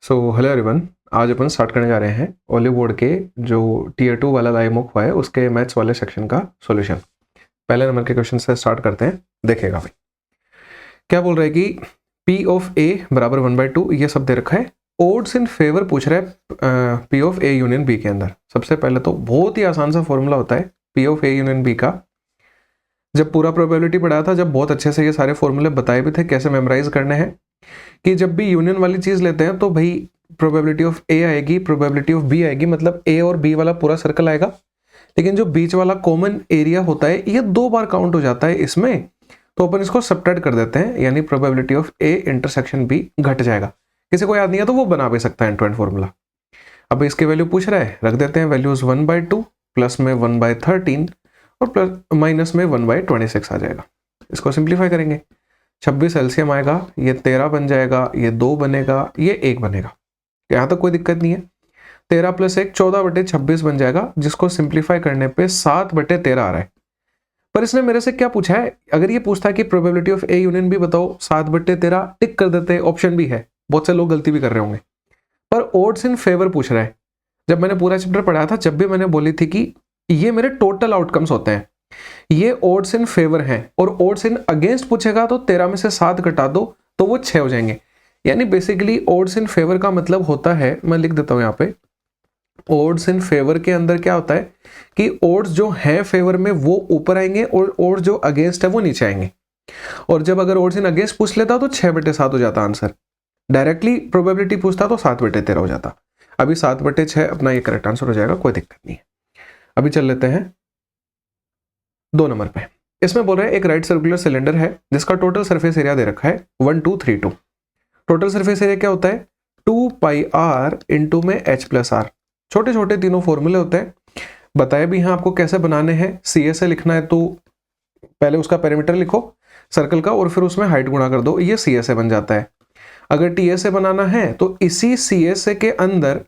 So hello everyone, आज अपन start करने जा रहे हैं ओली बोर्ड के जो टीयर 2 वाला लाइव मॉक हुआ है उसके मैथ्स वाले सेक्शन का सॉल्यूशन। पहले नंबर के क्वेश्चन से स्टार्ट करते हैं। देखिएगा भाई, क्या बोल रहा है कि पी ऑफ ए बराबर 1/2 ये सब दे रखा है। ओड्स इन फेवर पूछ रहा है P of A union B के अंदर। सबसे पहले तो बहुत ही आसान सा फॉर्मूला होता है P of A union B का। जब पूरा प्रोबेबिलिटी पढ़ाया था, जब बहुत अच्छे से ये सारे फॉर्मूले बताए भी थे कैसे मेमोराइज करने हैं, कि जब भी यूनियन वाली चीज लेते हैं तो भाई प्रोबेबिलिटी ऑफ ए आएगी, प्रोबेबिलिटी ऑफ बी आएगी, मतलब ए और बी वाला पूरा सर्कल आएगा। लेकिन जो बीच वाला कॉमन एरिया होता है ये 2 बार काउंट हो जाता है इसमें, तो अपन इसको सब्ट्रैक्ट कर देते हैं, यानी probability of A intersection B घट जाएगा। किसी को याद नहीं है तो वो बना भी सकता है एंड फॉर्मूला। अब इसकी वैल्यू पूछ रहा है, रख देते हैं वैल्यूज 1/2 प्लस में 1/13 और प्लस माइनस में 1/26 आ जाएगा। इसको सिंप्लीफाई करेंगे, 26 एलसीएम आएगा, ये 13 बन जाएगा, ये 2 बनेगा, ये 1 बनेगा। यहाँ तक कोई दिक्कत नहीं है। 13 + 1 14/26 बन जाएगा, जिसको सिंप्लीफाई करने पे 7/13 आ रहा है। पर इसने मेरे से क्या पूछा है, अगर ये पूछता है कि probability of A union B बताओ, 7/13 टिक कर देते, ऑप्शन भी है। बहुत से लोग गलती भी कर रहे होंगे, पर ओड्स इन फेवर पूछ रहा है। जब मैंने पूरा चैप्टर पढ़ाया था, जब भी मैंने बोली थी कि ये मेरे टोटल आउटकम्स होते हैं, ये ओड्स इन फेवर हैं, और ओड्स इन अगेंस्ट पूछेगा तो 13 में से 7 घटा दो तो वो 6 हो जाएंगे। यानी बेसिकली ओड्स इन फेवर का मतलब होता है, मैं लिख देता हूं यहाँ पे, ओड्स इन फेवर के अंदर क्या होता है कि ओड्स जो है फेवर में वो ऊपर आएंगे और ओड्स जो अगेंस्ट है वो नीचे आएंगे। और जब अगर ओड्स इन अगेंस्ट पूछ लेता तो 6/7 हो जाता आंसर। डायरेक्टली प्रोबेबिलिटी पूछता तो 7/13 हो जाता। अभी 7/6 अपना ये करेक्ट आंसर हो जाएगा, कोई दिक्कत नहीं है। अभी चल लेते हैं 2 नंबर पे। इसमें बोल रहे हैं एक राइट सर्कुलर सिलेंडर है जिसका टोटल सरफेस एरिया दे रखा है 1232। टोटल सरफेस एरिया क्या होता है, 2πr इंटू में h+r। छोटे छोटे तीनों फॉर्मूले होते हैं, बताए भी हैं आपको कैसे बनाने हैं। सी ए से लिखना है तो पहले उसका पेरीमीटर लिखो सर्कल का और फिर उसमें हाइट गुणा कर दो, ये सी ए से बन जाता है। अगर टी ए से बनाना है तो इसी सी ए से के अंदर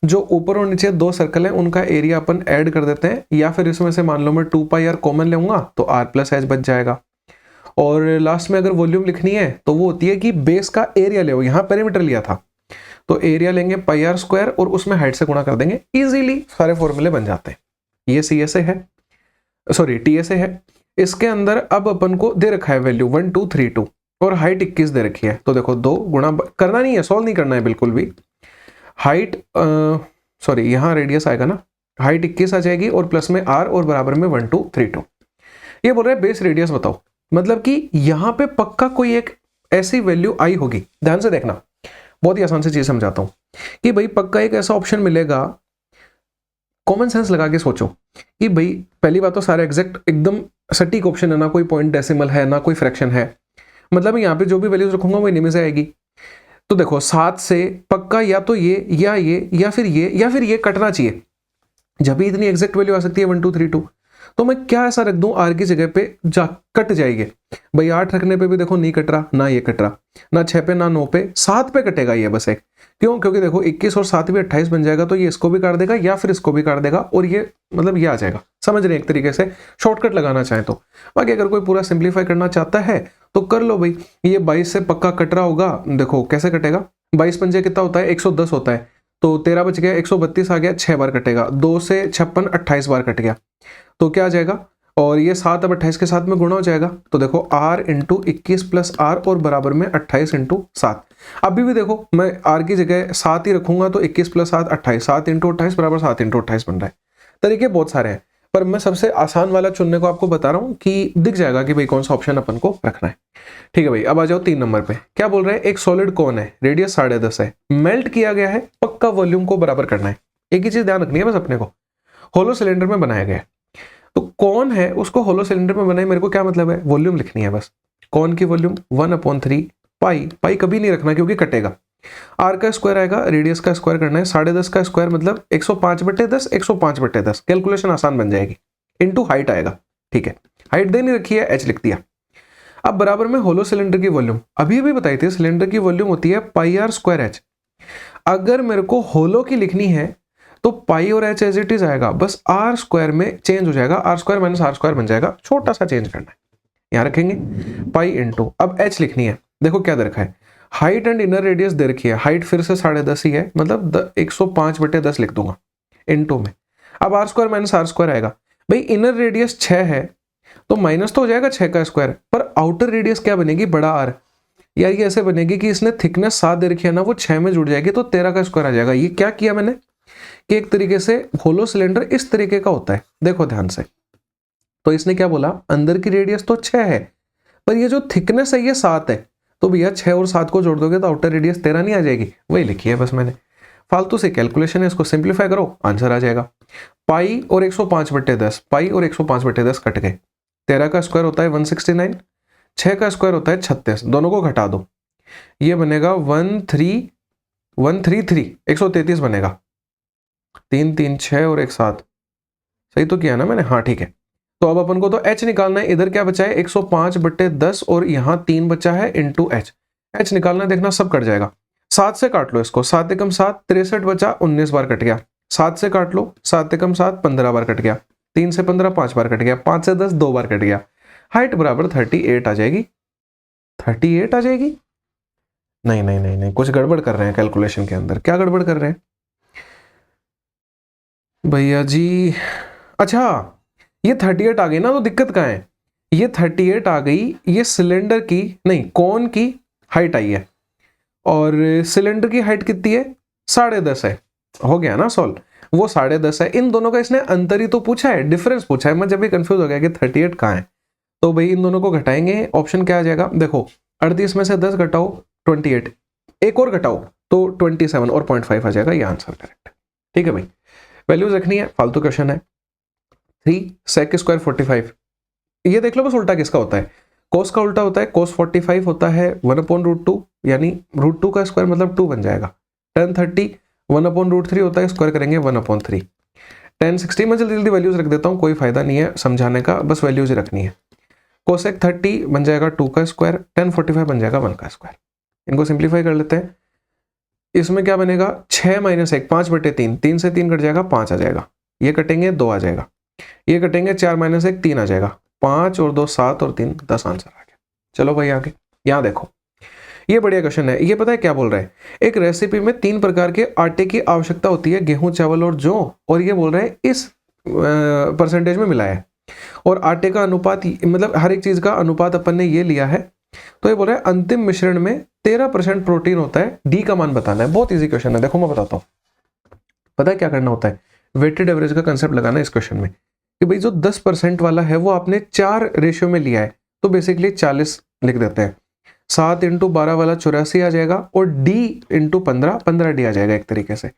जो ऊपर और नीचे 2 सर्कल हैं उनका एरिया अपन ऐड कर देते हैं, या फिर इसमें से मान लो मैं 2πr कॉमन लूंगा तो r + h बच जाएगा। और लास्ट में अगर वॉल्यूम लिखनी है तो वो होती है कि बेस का एरिया ले, यहाँ पेरीमीटर लिया था तो एरिया लेंगे πr² और उसमें हाइट से गुणा कर देंगे, इजीली सारे फॉर्मूले बन जाते हैं। ये सी ए से है, सॉरी टी ए से है। इसके अंदर अब अपन को दे रखा है वैल्यू 1232 और हाइट 21 दे रखी है। तो देखो 2 गुणा करना नहीं है, सॉल्व नहीं करना है बिल्कुल भी। हाइट सॉरी यहाँ रेडियस आएगा ना, हाइट 21 आ जाएगी और प्लस में r और बराबर में 1232। ये बोल रहा है बेस रेडियस बताओ, मतलब कि यहाँ पे पक्का कोई एक ऐसी वैल्यू आई होगी। ध्यान से देखना, बहुत ही आसान सी चीज समझाता हूं कि भाई पक्का एक ऐसा ऑप्शन मिलेगा। कॉमन सेंस लगा के सोचो कि भाई पहली बात तो सारे एग्जैक्ट एकदम सटीक ऑप्शन है, ना कोई पॉइंट डेसिमल है ना कोई फ्रैक्शन है, मतलब यहाँ पे जो भी वैल्यूज रखूंगा वो इन्हीं में से आएगी। तो देखो 7 से पक्का या तो ये या फिर ये या फिर ये कटना चाहिए, जब भी इतनी एग्जैक्ट वैल्यू आ सकती है 1232। तो मैं क्या ऐसा रख दूं आर की जगह पे जा कट जाएगी। भाई 8 रखने पे भी देखो नहीं कट रहा, ना ये कट रहा, ना 6 पे ना 9 पे, 7 पे कटेगा ये बस एक। क्यों? क्योंकि देखो 21 और 7 भी 28 बन जाएगा, तो ये इसको भी काट देगा या फिर इसको भी काट देगा और ये मतलब ये आ जाएगा। समझ रहे हैं एक तरीके से शॉर्टकट लगाना चाहे तो। बाकी अगर कोई पूरा सिंप्लीफाई करना चाहता है तो कर लो भाई। ये 22 से पक्का कट रहा होगा, देखो कैसे कटेगा। 22 पंजे कितना होता है, 110 होता है, तो 13 बच गया, 132 आ गया, 6 बार कटेगा, 2 से 56 28 बार कट गया, तो क्या आ जाएगा। और ये 7 अब 28 के साथ में गुणा हो जाएगा, तो देखो r इंटू 21 प्लस r और बराबर में 28 इंटू 7। अभी भी देखो मैं r की जगह 7 ही रखूंगा तो 21 प्लस 7 28, 7 इंटू 28 बराबर 7 इंटू 28 बन रहा है। तरीके बहुत सारे हैं, पर मैं सबसे आसान वाला चुनने को आपको बता रहा हूँ कि दिख जाएगा कि भाई कौन सा ऑप्शन अपन को रखना है। ठीक है भाई, अब आ जाओ 3 नंबर पे। क्या बोल रहे हैं, एक सॉलिड कौन है, रेडियस 10.5 है, मेल्ट किया गया है, पक्का वॉल्यूम को बराबर करना है। एक ही चीज ध्यान रखनी है बस अपने को, होलो सिलेंडर में बनाया गया है। तो कौन है उसको होलो सिलेंडर में बनाए, मेरे को क्या मतलब है, वॉल्यूम लिखनी है बस। कौन की वॉल्यूम 1/3 पाई कभी नहीं रखना क्योंकि कटेगा। r का स्क्वायर आएगा, रेडियस का स्क्वायर करना है, 10.5 का स्क्वायर मतलब 105/10, 105/10, कैलकुलेशन आसान बन जाएगी। इनटू हाइट आएगा, ठीक है, हाइट दे नहीं रखी है, h लिख दिया। अब बराबर में होलो सिलेंडर की वॉल्यूम, अभी बताई थी सिलेंडर की वॉल्यूम होती है πr²h। अगर मेरे को होलो की लिखनी है तो पाई और h एज इट इज आएगा, बस r² में चेंज हो जाएगा, r² - r² बन जाएगा, छोटा सा चेंज करना है। यहाँ रखेंगे पाई इंटू, अब h लिखनी है, देखो क्या दे रखा है, हाइट एंड इनर रेडियस दे रखी है, हाइट फिर से 10.5 ही है, मतलब 105/10 लिख दूंगा इनटू में। अब R square minus R square आएगा, भाई इनर रेडियस 6 है तो माइनस तो हो जाएगा 6 का स्क्वायर, पर आउटर रेडियस क्या बनेगी, बड़ा आर, यार ये ऐसे बनेगी कि इसने थिकनेस 7 दे रखी है ना, वो 6 में जुड़ जाएगी तो 13 का स्क्वायर आ जाएगा। ये क्या किया मैंने कि एक तरीके से होलो सिलेंडर इस तरीके का होता है, देखो ध्यान से। तो इसने क्या बोला, अंदर की रेडियस तो 6 है पर ये जो थिकनेस है ये 7 है, तो भैया 6 और 7 को जोड़ दोगे तो आउटर रेडियस 13 नहीं आ जाएगी, वही लिखी है बस मैंने। फालतू से कैलकुलेशन है, इसको सिंप्लीफाई करो आंसर आ जाएगा। पाई और 105/10, पाई और 105/10 कट गए, 13 का स्क्वायर होता है 169, 6 का स्क्वायर होता है 36, दोनों को घटा दो, ये बनेगा 133 बनेगा, 3 3 6 और 1 7, सही तो किया ना मैंने, हाँ ठीक है। तो अब अपन को तो h निकालना है, इधर क्या बचा है 105/10 और यहाँ 3 बचा है इंटू h निकालना है, देखना सब कट जाएगा। 7 से काट लो इसको, 7 एकम 7, 63 बचा, 19 बार कट गया। 7 से काट लो, 7 एकम 7, 15 बार कट गया। 3 से 15, 5 बार कट गया। 5 से 10, 2 बार कट गया। हाइट बराबर 38 आ जाएगी। 38 आ जाएगी। नहीं नहीं नहीं नहीं, कुछ गड़बड़ कर रहे हैं कैलकुलेशन के अंदर। क्या गड़बड़ कर रहे हैं भैया जी? अच्छा, ये 38 आ गई ना, तो दिक्कत कहाँ है? ये 38 आ गई, ये सिलेंडर की नहीं, कोन की हाइट आई है, और सिलेंडर की हाइट कितनी है? 10.5 है। हो गया ना सॉल्व? वो 10.5 है। इन दोनों का इसने अंतर ही तो पूछा है, डिफरेंस पूछा है। मैं जब भी कंफ्यूज हो गया कि 38 कहाँ है, तो भाई इन दोनों को घटाएंगे। ऑप्शन क्या आ जाएगा? देखो, 38 में से 10 घटाओ 28, एक और घटाओ तो 27 और 0.5 आ जाएगा। ये आंसर करेक्ट है। ठीक है भाई, वैल्यूज रखनी है, फालतू क्वेश्चन है। 3 sec स्क्वायर 45, ये देख लो बस उल्टा किसका होता है। कोस का उल्टा होता है, कोस 45 होता है 1/√2, यानी √2 का स्क्वायर मतलब 2 बन जाएगा। tan 30 1/√3 होता है, स्क्वायर करेंगे 1/3। tan 60 में जल्दी जल्दी वैल्यूज रख देता हूँ, कोई फायदा नहीं है समझाने का, बस वैल्यूज ही रखनी है। कोसेक 30 बन जाएगा 2 का स्क्वायर, tan 45 बन जाएगा 1 का स्क्वायर। इनको सिंप्लीफाई कर लेते हैं। इसमें क्या बनेगा? 6 - 1 5/3, 3 से 3 कट जाएगा, 5 आ जाएगा। ये कटेंगे 2 आ जाएगा, ये कटेंगे 4 - 1 3 आ जाएगा। 5 और 2 7 और 3 10 आंसर आ गया। चलो भाई आगे, यहाँ देखो, ये बढ़िया क्वेश्चन है। ये पता है क्या बोल रहा है? एक रेसिपी में 3 प्रकार के आटे की आवश्यकता होती है, गेहूं, चावल और जौ, और ये बोल रहे हैं इस परसेंटेज में मिला है, और आटे का अनुपात मतलब हर एक चीज का अनुपात अपन ने ये लिया है। तो ये बोल रहा है अंतिम मिश्रण में 13% प्रोटीन होता है, डी का मान बताना है। बहुत इजी क्वेश्चन है, देखो मैं बताता हूँ। पता है क्या करना होता है? वेटेड एवरेज का कंसेप्ट लगाना है इस क्वेश्चन में, कि भाई जो 10% वाला है वो आपने 4 रेशियो में लिया है, तो बेसिकली 40 लिख देते हैं। 7 × 12 वाला 84 आ जाएगा, और डी × 15 15D आ जाएगा एक तरीके से।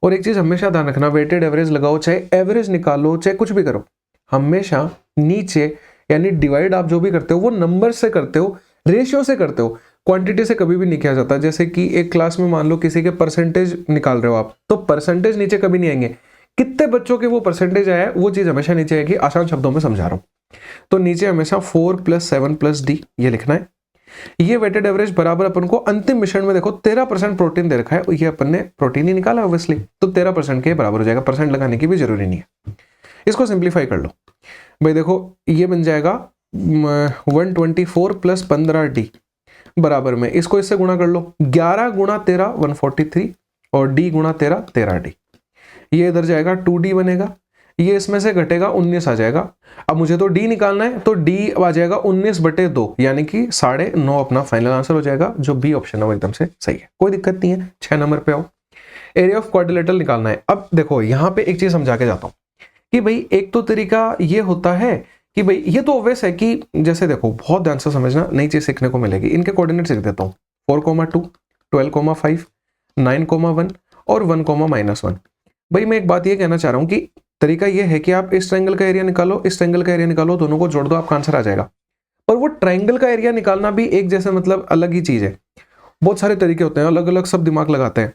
और एक चीज हमेशा ध्यान रखना, वेटेड एवरेज लगाओ, चाहे एवरेज निकालो, चाहे कुछ भी करो, हमेशा नीचे यानी डिवाइड आप जो भी करते हो वो नंबर से करते हो, रेशियो से करते हो, क्वांटिटी से कभी भी नहीं किया जाता। जैसे कि एक क्लास में मान लो किसी के परसेंटेज निकाल रहे हो आप, तो परसेंटेज नीचे कभी नहीं आएंगे, कितने बच्चों के वो परसेंटेज आया है वो चीज हमेशा नीचे आएगी। आसान शब्दों में समझा रहा हूं, तो नीचे हमेशा 4 + 7 + D ये लिखना है। ये वेटेड एवरेज बराबर अपन को अंतिम मिश्रण में देखो 13% प्रोटीन दे रखा है, ये अपन ने प्रोटीन ही निकाला ऑब्वियसली, तो 13% के बराबर हो जाएगा। परसेंट लगाने की भी जरूरी नहीं है। इसको सिंप्लीफाई कर लो भाई, देखो ये बन जाएगा 124 + 15D बराबर में, इसको इससे गुणा कर लो, 11 × 13 143, और D × 13 13D। ये इधर जाएगा 2D बनेगा, ये इसमें से घटेगा 19 आ जाएगा। अब मुझे तो D निकालना है, तो D आ जाएगा 19/2, यानी कि 9.5 अपना फाइनल आंसर हो जाएगा। जो बी ऑप्शन है वो एकदम से सही है, कोई दिक्कत नहीं है। 6 नंबर पे आओ, एरिया ऑफ क्वाड्रिलेटरल निकालना है। अब देखो यहाँ पे एक चीज समझा के जाता हूँ कि भाई एक तो तरीका ये होता है कि भाई ये तो ऑब्वियस है कि जैसे देखो, बहुत ध्यान से समझना, नई चीज सीखने को मिलेगी। इनके कोऑर्डिनेट्स लिख देता हूँ, 4,2 12,5 9,1 और 1,-1। भाई मैं एक बात ये कहना चाह रहा हूँ कि तरीका ये है कि आप इस ट्रायंगल का एरिया निकालो, इस ट्रायंगल का एरिया निकालो, दोनों को जोड़ दो, आपका आंसर आ जाएगा। पर वो ट्रायंगल का एरिया निकालना भी एक जैसे मतलब अलग ही चीज है। बहुत सारे तरीके होते हैं, अलग अलग सब दिमाग लगाते हैं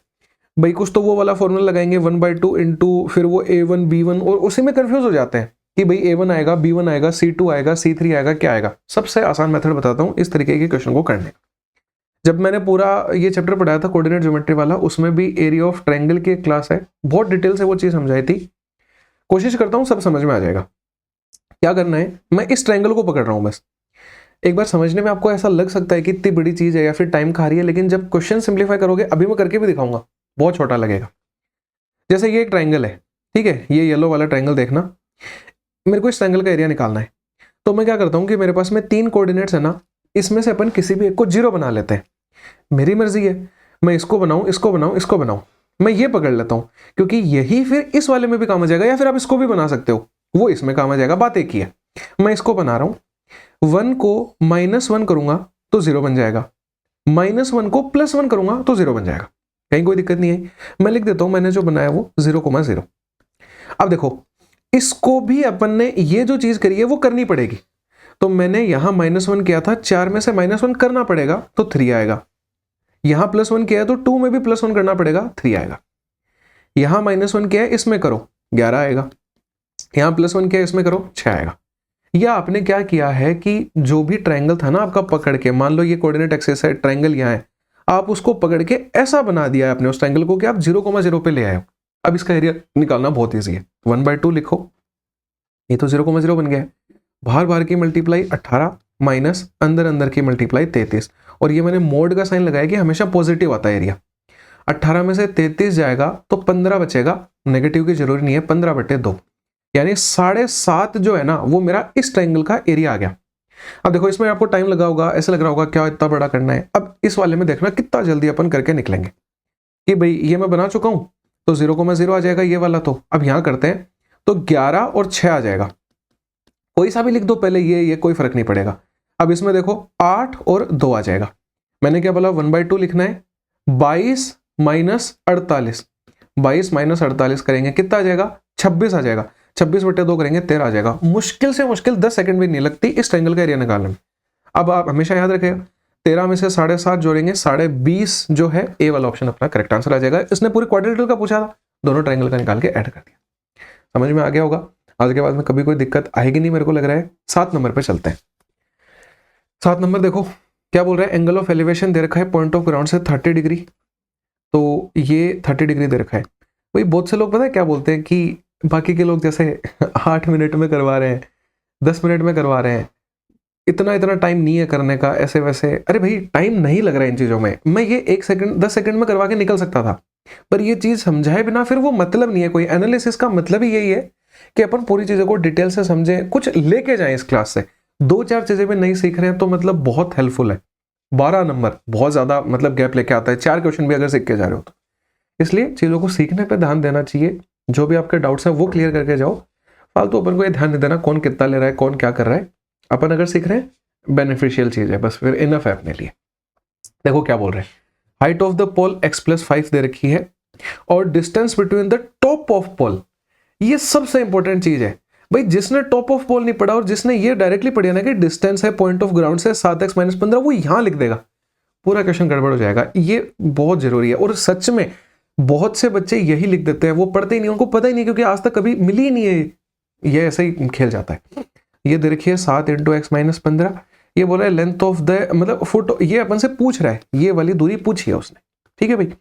भाई। कुछ तो वो वाला फॉर्मूला लगाएंगे 1/2 इंटू फिर वो A1 B1, और उसी में कंफ्यूज हो जाते हैं कि भाई A1 आएगा, B1 आएगा, C2 आएगा, C3 आएगा, क्या आएगा। सबसे आसान मेथड बताता हूँ इस तरीके के क्वेश्चन को करने। जब मैंने पूरा ये चैप्टर पढ़ाया था कोऑर्डिनेट ज्योमेट्री वाला, उसमें भी एरिया ऑफ ट्रायंगल की एक क्लास है, बहुत डिटेल से वो चीज समझाई थी। कोशिश करता हूँ सब समझ में आ जाएगा। क्या करना है, मैं इस ट्रायंगल को पकड़ रहा हूँ बस, एक बार समझने में आपको ऐसा लग सकता है कि इतनी बड़ी चीज है या फिर टाइम खा रही है, लेकिन जब क्वेश्चन सिंप्लीफाई करोगे, अभी मैं करके भी दिखाऊंगा, बहुत छोटा लगेगा। जैसे ये एक ट्राइंगल है, ठीक है, ये येलो वाला ट्राइंगल देखना, मेरे को इस ट्राइंगल का एरिया निकालना है। तो मैं क्या करता हूँ कि मेरे पास में 3 कोऑर्डिनेट्स है ना, इसमें से अपन किसी भी एक को 0 बना लेते हैं। मेरी मर्जी है, मैं इसको बनाऊं, इसको बनाऊं, इसको बनाऊं, मैं ये पकड़ लेता हूं, क्योंकि यही फिर इस वाले में भी काम आ जाएगा, या फिर आप इसको भी बना सकते हो, वो इसमें काम आ जाएगा। बात एक ही है। मैं इसको बना रहा हूं, 1 को -1 करूंगा तो 0 बन जाएगा, -1 को +1 करूंगा तो 0 बन जाएगा, कहीं कोई दिक्कत नहीं है। मैं लिख देता हूं, मैंने जो बनाया वो 0,0। अब देखो, इसको भी अपन ने ये जो चीज करी है वो करनी पड़ेगी। तो मैंने यहां -1 किया था, 4 में से -1 करना पड़ेगा तो 3 आएगा। यहां +1 किया है तो 2 में भी +1 करना पड़ेगा, 3 आएगा। यहां -1 किया है, इसमें करो 11 आएगा। यहां +1 किया है, इसमें करो 6 आएगा। या आपने क्या किया है कि जो भी ट्रायंगल था ना आपका, पकड़ के, मान लो ये कोऑर्डिनेट एक्सिस है, ट्रायंगल यहां है, आप उसको पकड़ के ऐसा बना दिया है आपने उस ट्रायंगल को कि आप 0,0 पे ले आए हो। अब इसका एरिया निकालना बहुत ईजी है, 1/2 लिखो, ये तो 0,0 बन गया है। बाहर बाहर की मल्टीप्लाई 18 माइनस अंदर अंदर की मल्टीप्लाई 33, और ये मैंने मोड का साइन लगाया कि हमेशा पॉजिटिव आता है एरिया। 18 में से 33 जाएगा तो 15 बचेगा, नेगेटिव की जरूरी नहीं है, 15/2, यानी 7.5 जो है ना वो मेरा इस ट्रायंगल का एरिया आ गया। अब देखो, इसमें आपको टाइम लगा होगा, ऐसा लग रहा होगा क्या इतना बड़ा करना है। अब इस वाले में देखना कितना जल्दी अपन करके निकलेंगे कि भाई ये मैं बना चुका हूं, तो 0,0 आ जाएगा ये वाला। तो अब यहां करते हैं, तो 11 और 6 आ जाएगा, कोई सा भी लिख दो पहले, ये कोई फर्क नहीं पड़ेगा। अब इसमें देखो 8 और 2 आ जाएगा। मैंने क्या बोला, 1/2 लिखना है, 22 माइनस 48, 22 माइनस 48 करेंगे कितना आ जाएगा, 26 आ जाएगा। 26/2 करेंगे 13 आ जाएगा। मुश्किल से मुश्किल 10 सेकंड भी नहीं लगती इस ट्रायंगल का एरिया निकालने में। अब आप हमेशा याद रखिएगा, 13 में से 7.5 जोड़ेंगे, 20.5 जो है ए वाला ऑप्शन अपना करेक्ट आंसर आ जाएगा। इसने पूरे क्वाड्रेटिकल का पूछा था, दोनों ट्रायंगल का निकाल के ऐड कर दिया। समझ में आ गया होगा। आज के बाद में कभी कोई दिक्कत आएगी नहीं मेरे को लग रहा है। 7 नंबर पे चलते हैं। 7 नंबर देखो क्या बोल रहा है, एंगल ऑफ एलिवेशन दे रखा है पॉइंट ऑफ ग्राउंड से 30 डिग्री, तो ये 30 डिग्री दे रखा है। भाई बहुत से लोग पता है क्या बोलते हैं कि बाकी के लोग जैसे 8 मिनट में करवा रहे हैं, 10 मिनट में करवा रहे हैं, इतना टाइम नहीं है करने का, ऐसे वैसे। अरे भाई टाइम नहीं लग रहा है इन चीजों में, मैं ये 1 सेकंड 10 सेकंड में करवा के निकल सकता था, पर ये चीज समझाए बिना फिर वो मतलब नहीं है। कोई एनालिसिस का मतलब ही यही है कि अपन पूरी चीजों को डिटेल से समझें, कुछ लेके जाएं इस क्लास से। 2-4 चीजें भी नहीं सीख रहे हैं तो मतलब बहुत हेल्पफुल है। 12 नंबर बहुत ज्यादा मतलब गैप लेके आता है, 4 क्वेश्चन भी अगर सीख के जा रहे हो तो। इसलिए चीजों को सीखने पे ध्यान देना चाहिए, जो भी आपके डाउट्स हैं वो क्लियर करके जाओ। फालतू अपन को ये ध्यान नहीं देना कौन कितना ले रहा है, कौन क्या कर रहा है। अपन अगर सीख रहे हैं बेनिफिशियल चीज है, बस फिर इनफ है अपने लिए। देखो क्या बोल रहे हैं, height of the pole x+5 दे रखी है और distance between the top of pole, ये सबसे इंपॉर्टेंट चीज है। भाई जिसने टॉप ऑफ पोल नहीं पढ़ा और जिसने ये डायरेक्टली पढ़ा ना कि डिस्टेंस है पॉइंट ऑफ ग्राउंड से 7x - 15, वो यहां लिख देगा, पूरा क्वेश्चन गड़बड़ हो जाएगा। ये बहुत जरूरी है, और सच में बहुत से बच्चे यही लिख देते हैं, वो पढ़ते ही नहीं, उनको पता ही नहीं, क्योंकि आज तक कभी मिली ही नहीं है, ये ऐसे ही खेल जाता है। ये दे रखी है 7 × x - 15, ये बोला है लेंथ ऑफ द मतलब फुट, ये अपन से पूछ रहा है, ये वाली दूरी पूछी है उसने। ठीक है भाई,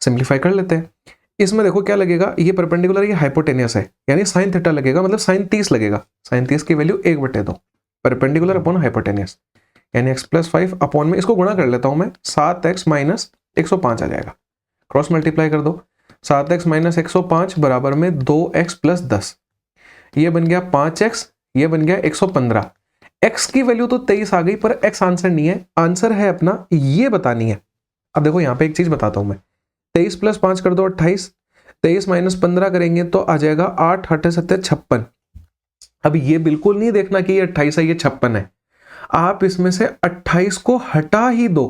सिंप्लीफाई कर लेते हैं। इसमें देखो क्या लगेगा, ये परपेंडिकुलर, ये हाइपोटेनियस है, यानी sin थीटा लगेगा, मतलब sin 30 लगेगा। sin 30 की वैल्यू 1/2, परपेंडिकुलर अपॉन हाइपोटेनियस, यानी x+5 अपॉन में इसको गुणा कर लेता हूं मैं, 7x - 105 आ जाएगा। क्रॉस मल्टीप्लाई कर दो, 7x - 105 बराबर में 2x + 10, ये बन गया 5x, ये बन गया 115। x की वैल्यू तो 23 आ गई, पर x आंसर नहीं है, आंसर है अपना ये बतानी है। अब देखो यहाँ पे एक चीज बताता हूं मैं, 23 + 5 कर दो 28, 23 - 15 करेंगे तो आ जाएगा 8 × 8 = 56। अब ये बिल्कुल नहीं देखना कि ये 28 है ये 56 है, आप इसमें से 28 को हटा ही दो,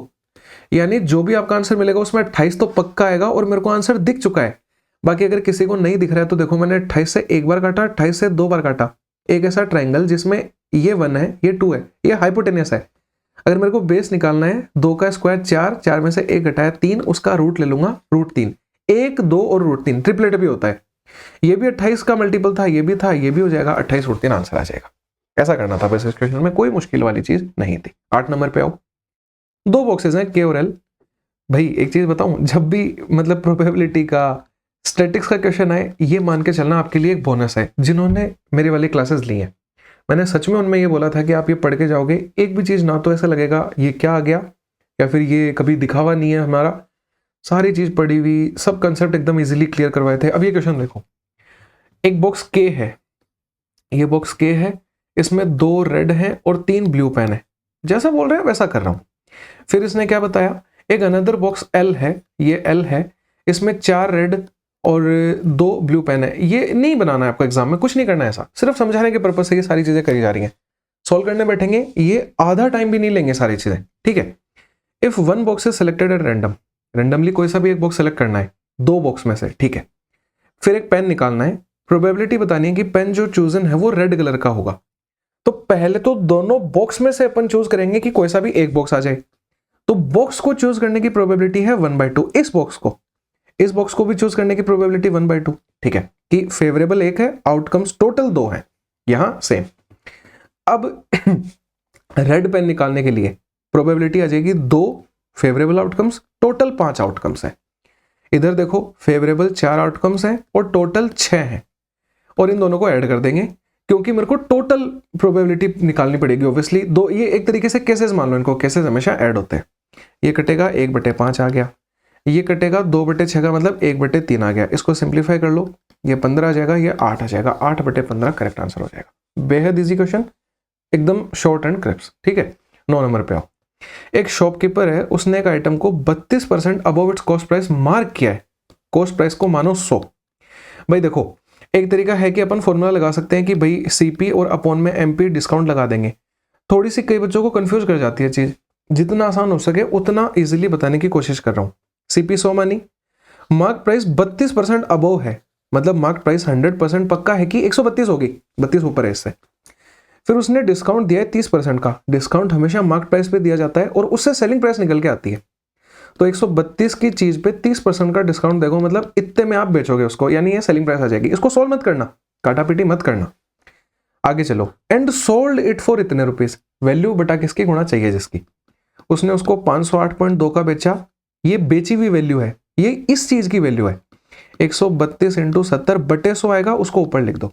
यानी जो भी आपका आंसर मिलेगा उसमें 28 तो पक्का आएगा, और मेरे को आंसर दिख चुका है। बाकी अगर किसी को नहीं दिख रहा है तो देखो, मैंने 28 से 1 बार काटा, 28 से 2 बार काटा। एक ऐसा ट्रायंगल जिसमें ये 1 है, ये 2 है, ये हाइपोटेनियस है। अगर मेरे को बेस निकालना है, 2 का स्क्वायर 4, 4 में से 1 घटाया 3, उसका रूट ले लूंगा √3, 1, 2 और √3, ट्रिपलेट भी होता है। ये भी 28 का मल्टीपल था, ये भी था, ये भी हो जाएगा, 28 √3 आंसर आ जाएगा। ऐसा करना था बस इस क्वेश्चन में, कोई मुश्किल वाली चीज नहीं थी। 8 नंबर पे आओ, 2 बॉक्सेस हैं K और L। भाई एक चीज बताऊं, जब भी मतलब प्रोबेबिलिटी का, स्टैटिक्स का क्वेश्चन आए, ये मान के चलना आपके लिए एक बोनस है। जिन्होंने मेरी वाली क्लासेस ली हैं, मैंने सच में उनमें ये बोला था कि आप ये पढ़ के जाओगे, एक भी चीज़ ना तो ऐसा लगेगा ये क्या आ गया या फिर ये कभी दिखावा नहीं है हमारा, सारी चीज़ पढ़ी हुई, सब कंसेप्ट एकदम इजीली क्लियर करवाए थे। अब ये क्वेश्चन देखो, एक बॉक्स के है, ये बॉक्स के है, इसमें 2 रेड हैं और 3 ब्लू पेन है, जैसा बोल रहे हैं वैसा कर रहा हूँ। फिर इसने क्या बताया, एक अनदर बॉक्स एल है, ये एल है, इसमें 4 रेड और 2 ब्लू पेन है। ये नहीं बनाना है आपको एग्जाम में, कुछ नहीं करना है ऐसा, सिर्फ समझाने के पर्पज से ये सारी चीजें करी जा रही हैं। सॉल्व करने बैठेंगे, ये आधा टाइम भी नहीं लेंगे सारी चीजें, ठीक है। If one box is selected at random, randomly कोई सा भी एक बॉक्स सेलेक्ट करना है 2 बॉक्स में से, ठीक है। फिर एक पेन निकालना है, प्रोबेबिलिटी बतानी है कि पेन जो चूजन है वो रेड कलर का होगा। तो पहले तो दोनों बॉक्स में से अपन चूज करेंगे कि कोई सा भी एक बॉक्स आ जाए। तो बॉक्स को चूज करने की प्रोबेबिलिटी है 1/2, इस बॉक्स को भी चूज करने की प्रोबेबिलिटी 1/2, ठीक है, कि फेवरेबल 1 है, आउटकम्स टोटल 2 है, यहां सेम। अब रेड पेन निकालने के लिए प्रोबेबिलिटी आ जाएगी 2 फेवरेबल आउटकम्स, टोटल 5 आउटकम्स है। इधर देखो फेवरेबल 4 आउटकम्स हैं और टोटल 6 हैं, और इन दोनों को ऐड कर देंगे क्योंकि मेरे को टोटल प्रोबेबिलिटी निकालनी पड़ेगी ऑब्वियसली। दो, ये एक तरीके से केसेस मान लो, इनको केसेस हमेशा ऐड होते हैं। ये कटेगा 1/5 आ गया, ये कटेगा 2/6 का मतलब 1/3 आ गया। इसको सिंप्लीफाई कर लो, ये 15 आ जाएगा, ये 8 आ जाएगा, 8/15 करेक्ट आंसर हो जाएगा। बेहद इजी क्वेश्चन, एकदम शॉर्ट एंड क्रिप्स, ठीक है। 9 नंबर पे आओ। एक शॉपकीपर है, उसने एक आइटम को 32% above it's cost price mark किया है, कॉस्ट प्राइस को मानो 100। भाई देखो, एक तरीका है कि अपन फॉर्मूला लगा सकते हैं कि भाई सीपी और अपॉन में एमपी डिस्काउंट लगा देंगे। थोड़ी सी कई बच्चों को कंफ्यूज कर जाती है चीज, जितना आसान हो सके उतना इजीली बताने की कोशिश कर रहा हूं। सीपी 100 मानी, मार्क प्राइस 32% अबव है, मतलब मार्क प्राइस 100% पक्का है कि 132 होगी, 32 ऊपर है इससे। फिर उसने डिस्काउंट दिया है 30% का, डिस्काउंट हमेशा मार्क प्राइस पे दिया जाता है और उससे सेलिंग प्राइस निकल के आती है। तो 132 की चीज पे 30% का डिस्काउंट देखो, मतलब इतने में आप बेचोगे उसको, यानी ये सेलिंग प्राइस आ जाएगी। इसको सोल्व मत करना, काटापीटी मत करना, आगे चलो। एंड सोल्ड इट फॉर इतने रुपीस, वैल्यू बटा किसकी गुणा चाहिए जिसकी, उसने उसको 508.2 का बेचा, ये बेची हुई वैल्यू है, ये इस चीज की वैल्यू है। 132 इंटू 70/100 आएगा, उसको ऊपर लिख दो।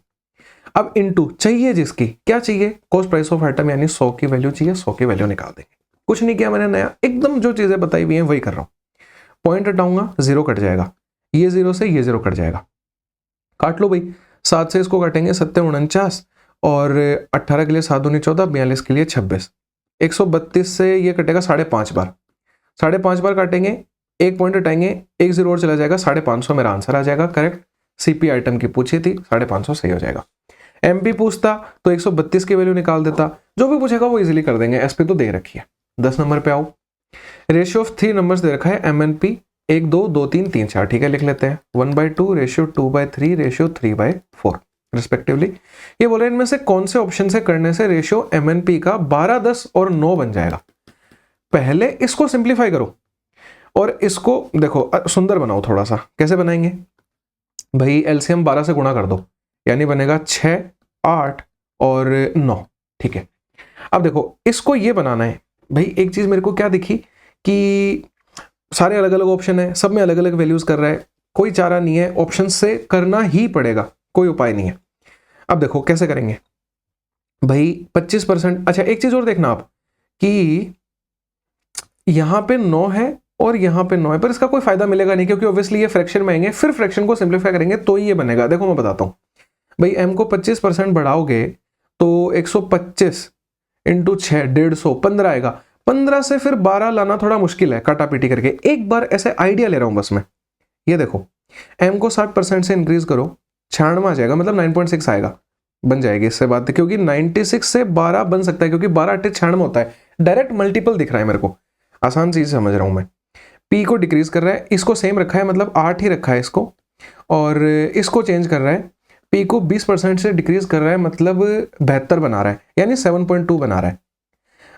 अब इंटू चाहिए जिसकी, क्या चाहिए, कॉस्ट प्राइस ऑफ आइटम, यानी 100 की वैल्यू चाहिए, 100 की वैल्यू निकाल देंगे। कुछ नहीं किया मैंने नया, एकदम जो चीजें बताई हुई हैं वही कर रहा हूं। पॉइंट हटाऊंगा, 0 कट जाएगा, ये 0 से ये 0 कट जाएगा, काट लो भाई। 7 से इसको काटेंगे 7 49, और 18 के लिए 7 दूनी 14, 42 के लिए 26। 132 से ये कटेगा 5.5 बार, 5.5 बार काटेंगे, एक पॉइंट हटाएंगे, 1 0 और चला जाएगा, 550 मेरा आंसर आ जाएगा करेक्ट। सीपी आइटम की पूछी थी, 550 सही हो जाएगा। एमपी पूछता तो 132 की वैल्यू निकाल देता, जो भी पूछेगा वो इजीली कर देंगे। एसपी तो दे रखी है। 10 नंबर पे आओ। रेशियो ऑफ 3 नंबर्स दे रखा है, एमएनपी 1 2 2 3 3 4, ठीक है, लिख लेते हैं। 1/2 रेशियो 2/3 रेशियो 3/4 रिस्पेक्टिवली। ये बोले इनमें से कौन से ऑप्शन से करने से रेशियो एमएनपी का 12 10 और 9 बन जाएगा। पहले इसको सिंप्लीफाई करो और इसको देखो सुंदर बनाओ थोड़ा सा। कैसे बनाएंगे भाई, एलसीएम 12 से गुणा कर दो, यानी बनेगा 6 8 और 9, ठीक है। अब देखो इसको ये बनाना है भाई। एक चीज मेरे को क्या दिखी कि सारे अलग अलग ऑप्शन है, सब में अलग अलग वैल्यूज कर रहा है, कोई चारा नहीं है, ऑप्शन से करना ही पड़ेगा, कोई उपाय नहीं है। अब देखो कैसे करेंगे भाई, 25%। अच्छा एक चीज और देखना आप कि यहां पे 9 है और यहां पे 9 है, पर इसका कोई फायदा मिलेगा नहीं क्योंकि ऑब्वियसली ये फ्रैक्शन में आएंगे। फिर फ्रैक्शन को सिंप्लीफाई करेंगे तो ही ये बनेगा। देखो मैं बताता हूं भाई, m को 25% बढ़ाओगे तो 125 इंटू 6 150, 15 आएगा। 15 से फिर 12 लाना थोड़ा मुश्किल है काटापीटी करके। एक बार ऐसे आइडिया ले रहा हूं बस मैं। ये देखो m को 60% से इंक्रीज करो, 96 आ जाएगा, मतलब 9.6 आएगा, बन जाएगी इससे बात, क्योंकि 96 से 12 बन सकता है क्योंकि 12 8 96 होता है। डायरेक्ट मल्टीपल दिख रहा है मेरे को, आसान चीज समझ रहा हूं मैं। p को डिक्रीज कर रहा है, इसको सेम रखा है मतलब 8 ही रखा है इसको, और इसको चेंज कर रहा है, p को 20% से डिक्रीज कर रहा है मतलब 72 बना रहा है, यानी 7.2 बना रहा है।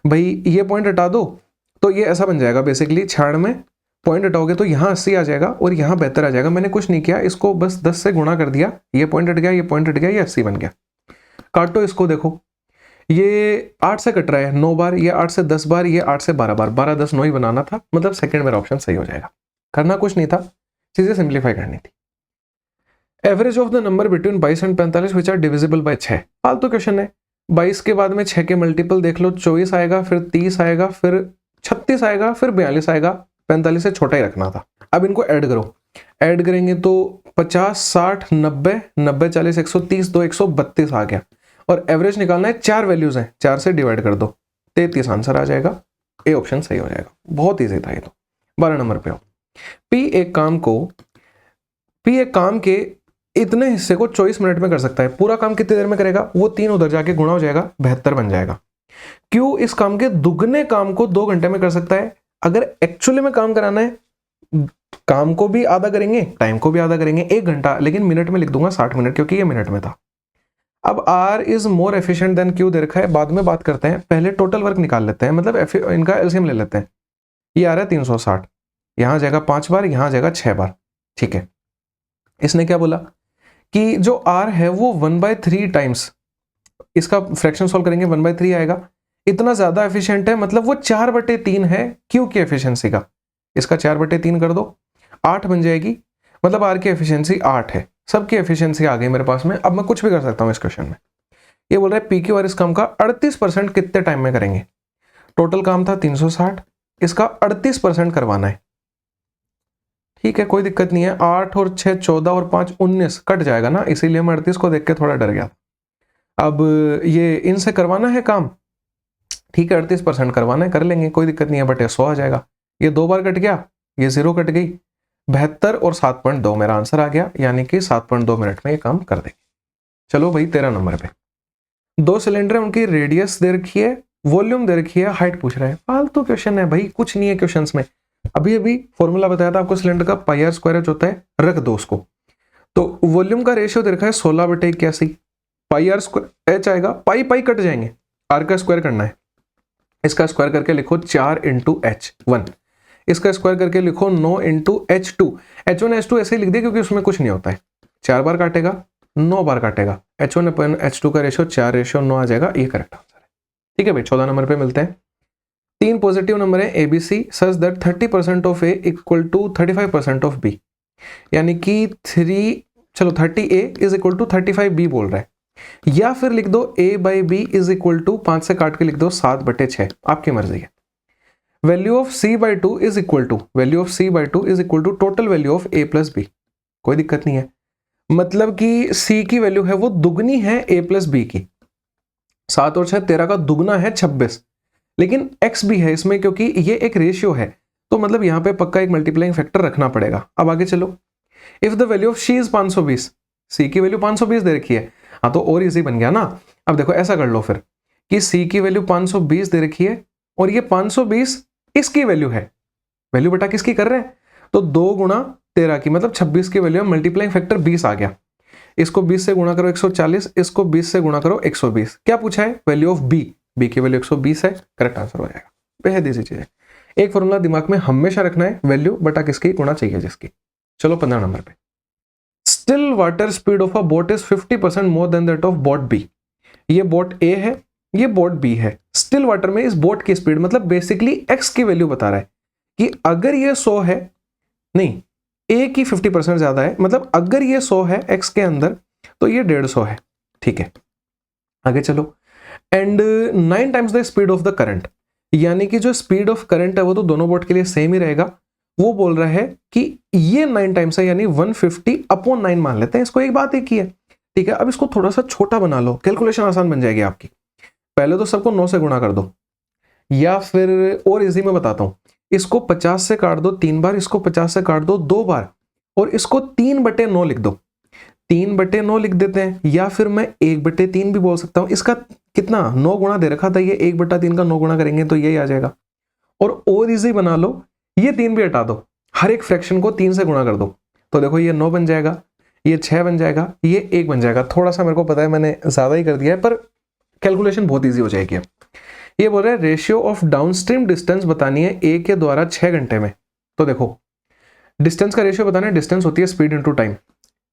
भाई ये पॉइंट हटा दो तो ये ऐसा बन जाएगा बेसिकली, 96 पॉइंट हटाओगे तो यहाँ 80 आ जाएगा और यहाँ 72 आ जाएगा। मैंने कुछ नहीं किया, इसको बस 10 से गुणा कर दिया, ये पॉइंट हट गया, ये पॉइंट हट गया, ये 80 बन गया। काटो इसको, देखो ये 8 से कट रहा है 9 बार, ये 8 से 10 बार, ये 8 से 12 बार, 12 10 9 ही बनाना था, मतलब सेकंड मेरा ऑप्शन सही हो जाएगा। करना कुछ नहीं था, चीजें सिंप्लीफाई करनी थी। Average of the number between 22 and 45 which are divisible by 6, फालतू क्वेश्चन है। 22 के बाद में 6 के मल्टीपल देख लो, 24 आएगा, फिर 30 आएगा, फिर 36 आएगा, फिर 42 आएगा। 45 से छोटा ही रखना था। अब इनको ऐड करो, ऐड करेंगे तो 50, 60, 90, 90, 40, 130, 2, 132 आ गया। और एवरेज निकालना है, 4 वैल्यूज हैं, 4 से डिवाइड कर दो, 33 आंसर आ जाएगा। ए ऑप्शन सही हो जाएगा। बहुत ईजी था ये तो। 12 नंबर पे आओ। पी एक काम के इतने हिस्से को 24 मिनट में कर सकता है। पूरा काम कितनी देर में करेगा? वो 3 उधर जाके गुणा हो जाएगा, 72 बन जाएगा। क्यू इस काम के दुगने काम को 2 घंटे में कर सकता है। अगर एक्चुअली में काम कराना है, काम को भी आधा करेंगे, टाइम को भी आधा करेंगे, 1 घंटा, लेकिन मिनट में लिख दूंगा 60 मिनट, क्योंकि ये मिनट में था। अब R is more efficient than Q दे रखा है, बाद में बात करते हैं, पहले टोटल वर्क निकाल लेते हैं, मतलब इनका एलसीएम ले लेते हैं। ये आ रहा है 360, यहां जाएगा 5 बार, यहां जाएगा 6 बार, ठीक है। इसने क्या बोला कि जो आर है वो 1/3 टाइम्स, इसका फ्रैक्शन सॉल्व करेंगे 1/3 आएगा। इतना ज्यादा एफिशिएंट है, मतलब वो 4/3 है क्यू की एफिशिएंसी का। इसका 4/3 कर दो, 8 बन जाएगी, मतलब आर की एफिशिएंसी 8 है। सबकी एफिशिएंसी आ गई मेरे पास में। अब मैं कुछ भी कर सकता हूं इस क्वेश्चन में। ये बोल रहा है पी क्यू आर इस काम का 38% कितने टाइम में करेंगे। टोटल काम था 360, इसका 38% करवाना है, ठीक है, कोई दिक्कत नहीं है। 8 और 6 14 और 5 19 कट जाएगा ना, इसीलिए मैं 38 को देख के थोड़ा डर गया। अब ये इनसे करवाना है काम, ठीक है, 38% करवाना है, कर लेंगे, कोई दिक्कत नहीं है, बट 100 आ जाएगा। ये 2 बार कट गया, ये 0 कट गई, 72 और 7.2 मेरा आंसर आ गया, यानी कि 7.2 मिनट में ये काम कर देंगे। चलो भाई 13 नंबर पे 2 सिलेंडर है, उनकी रेडियस दे रखी है, वॉल्यूम दे रखी है, हाइट पूछ रहा है। फालतू क्वेश्चन है भाई, कुछ नहीं है क्वेश्चंस में। अभी फॉर्मूला बताया था आपको सिलेंडर का, पाई आर स्क्वायर एच होता है, रख दो उसको। तो वॉल्यूम का रेशियो दे रखा है 16/81, पाई आर स्क्वायर एच आएगा, पाई पाई कट जाएंगे, आर का स्क्वायर करना है। इसका स्क्वायर करके लिखो 4 × H1, इसका स्क्वायर करके लिखो 9 × H2। H1 H2 ऐसे ही लिख दिया क्योंकि उसमें कुछ नहीं होता है। 4 बार काटेगा, 9 बार काटेगा, H1/H2 का रेशियो 4:9 आ जाएगा, ये करेक्ट आंसर है, ठीक है भाई। 14 नंबर पे मिलते हैं। 3 पॉजिटिव नंबर है ABC such that 30% of A equal to 35% of B, यानी कि 30A is equal to 35B बोल रहा है, या फिर लिख दो A/B इज इक्वल टू 5 से काट के लिख दो 7/6, आपकी मर्जी है। Value of C/2 is equal to total value of A + B, कोई दिक्कत नहीं है, मतलब कि C की वैल्यू है वो दुगनी है A + B की। 7 और 6 13 का दुगना है 26, लेकिन x भी है इसमें क्योंकि ये एक रेशियो है, तो मतलब यहां पे पक्का एक मल्टीप्लाइंग फैक्टर रखना पड़ेगा। अब आगे चलो, if the value of C is 520, C की वैल्यू 520 दे रखी है, हाँ तो और इजी बन गया ना। अब देखो ऐसा कर लो फिर कि C की वैल्यू 520 दे रखी है और ये 520 इसकी वैल्यू है, वैल्यू बटा किसकी कर रहे हैं, तो 2 × 13 की, मतलब 26 की वैल्यू, मल्टीप्लाइंग फैक्टर 20 आ गया। इसको 20 से गुणा करो 140, इसको 20 से गुणा करो 120। क्या पूछा है? वैल्यू ऑफ B की वैल्यू 120 है, करेक्ट आंसर हो जाएगा। बेहद ईजी चीज है। एक फॉर्मूला दिमाग में हमेशा रखना है, वैल्यू बटा किसकी गुणा चाहिए जिसकी। चलो 15 नंबर पे, still water speed of a boat is 50% more than that of boat बी। ये बोट A है, ये बोट B है। स्टिल वाटर में इस बोट की स्पीड, मतलब बेसिकली x की वैल्यू बता रहा है कि अगर ये 100 है, नहीं A की 50% ज्यादा है, मतलब अगर ये 100 है x के अंदर तो ये 150 है, ठीक है। आगे चलो, and 9 times the speed of the current, यानी कि जो स्पीड ऑफ करंट है वो तो दोनों बोट के लिए सेम ही रहेगा। वो बोल रहा है कि ये 9 टाइम्स है, यानी 150/9 मान लेते हैं इसको, एक बात एक ही है, ठीक है। अब इसको थोड़ा सा छोटा बना लो, कैलकुलेशन आसान बन जाएगी आपकी। पहले तो सबको 9 से गुणा कर दो, या फिर और इजी में बताता हूं, इसको 50 से काट दो 3 बार, इसको 50 से काट दो 2 बार, और इसको 3/9 लिख दो। 3/9 लिख देते हैं, या फिर मैं 1/3 भी बोल सकता हूं। इसका कितना 9 गुणा दे रखा था, ये 1/3 का 9 गुणा करेंगे तो यही आ जाएगा। और इजी बना लो, ये 3 भी हटा दो, हर एक फ्रैक्शन को 3 से गुणा कर दो, तो देखो ये 9 बन जाएगा, ये 6 बन जाएगा, ये 1 बन जाएगा। थोड़ा सा मेरे को पता है मैंने ज्यादा ही कर दिया है, पर कैलकुलेशन बहुत ईजी हो जाएगी। ये बोल रहा है रेशियो ऑफ डाउनस्ट्रीम डिस्टेंस बतानी है A के द्वारा 6 घंटे में। तो देखो डिस्टेंस का रेशियो बताना है, डिस्टेंस होती है speed into time.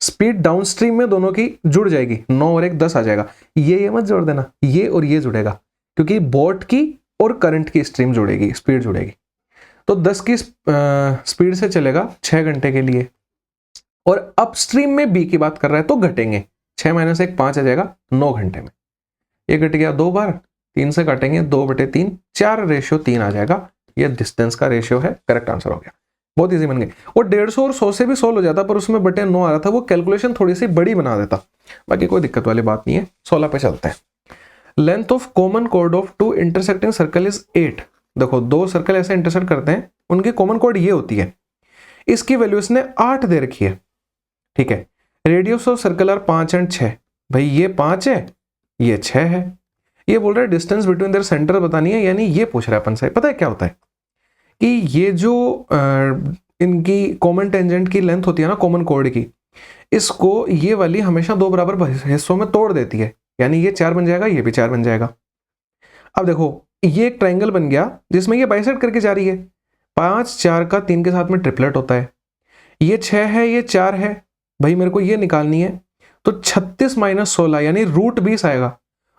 Speed downstream में दोनों की जुड़ जाएगी, 9 और 1 10 आ जाएगा। ये मत जोड़ देना, ये और ये जुड़ेगा, क्योंकि बोट की और करंट की स्ट्रीम जुड़ेगी, स्पीड जुड़ेगी। तो 10 की स्पीड से चलेगा 6 घंटे के लिए, और अपस्ट्रीम में B की बात कर रहा है तो घटेंगे, 6 - 1 5 आ जाएगा 9 घंटे में। ये कट गया 2 बार, 3 से काटेंगे 2/3, 4:3 आ जाएगा। ये डिस्टेंस का रेशियो है, करेक्ट आंसर हो गया। बहुत इजी बन गए। और 150 और 100 से भी सोल्व हो जाता, पर उसमें बटे 9 आ रहा था, वो कैलकुलेशन थोड़ी सी बड़ी बना देता। बाकी कोई दिक्कत वाली बात नहीं है। 16 पे चलते हैं। Length of common code of 2 intersecting circle is 8। देखो 2 सर्कल ऐसे इंटरसेक्ट करते हैं, उनकी कॉमन कोड ये होती है। इसकी वैल्यू इसने 8 दे रखी है, ठीक है। रेडियस ऑफ सर्कल आर 5 और 6। भाई ये 5 है, ये 6 है। ये बोल रहा है डिस्टेंस बिटवीन देयर सेंटर बतानी है, यानी ये पूछ रहा है अपन से। पता है क्या होता है कि ये जो इनकी कॉमन टेंजेंट की लेंथ होती है ना, कॉमन कोड की, इसको ये वाली हमेशा 2 बराबर हिस्सों में तोड़ देती है, यानी ये 4 बन जाएगा, ये भी 4 बन जाएगा। अब देखो ये एक ट्रायंगल बन गया जिसमें ये बाइसेक्ट करके जा रही है। 5 4 का 3 के साथ में ट्रिपलेट होता है। ये 6 है, ये 4 है। भाई मेरे को ये निकालनी है, तो 36 - 16 यानी √20 आएगा।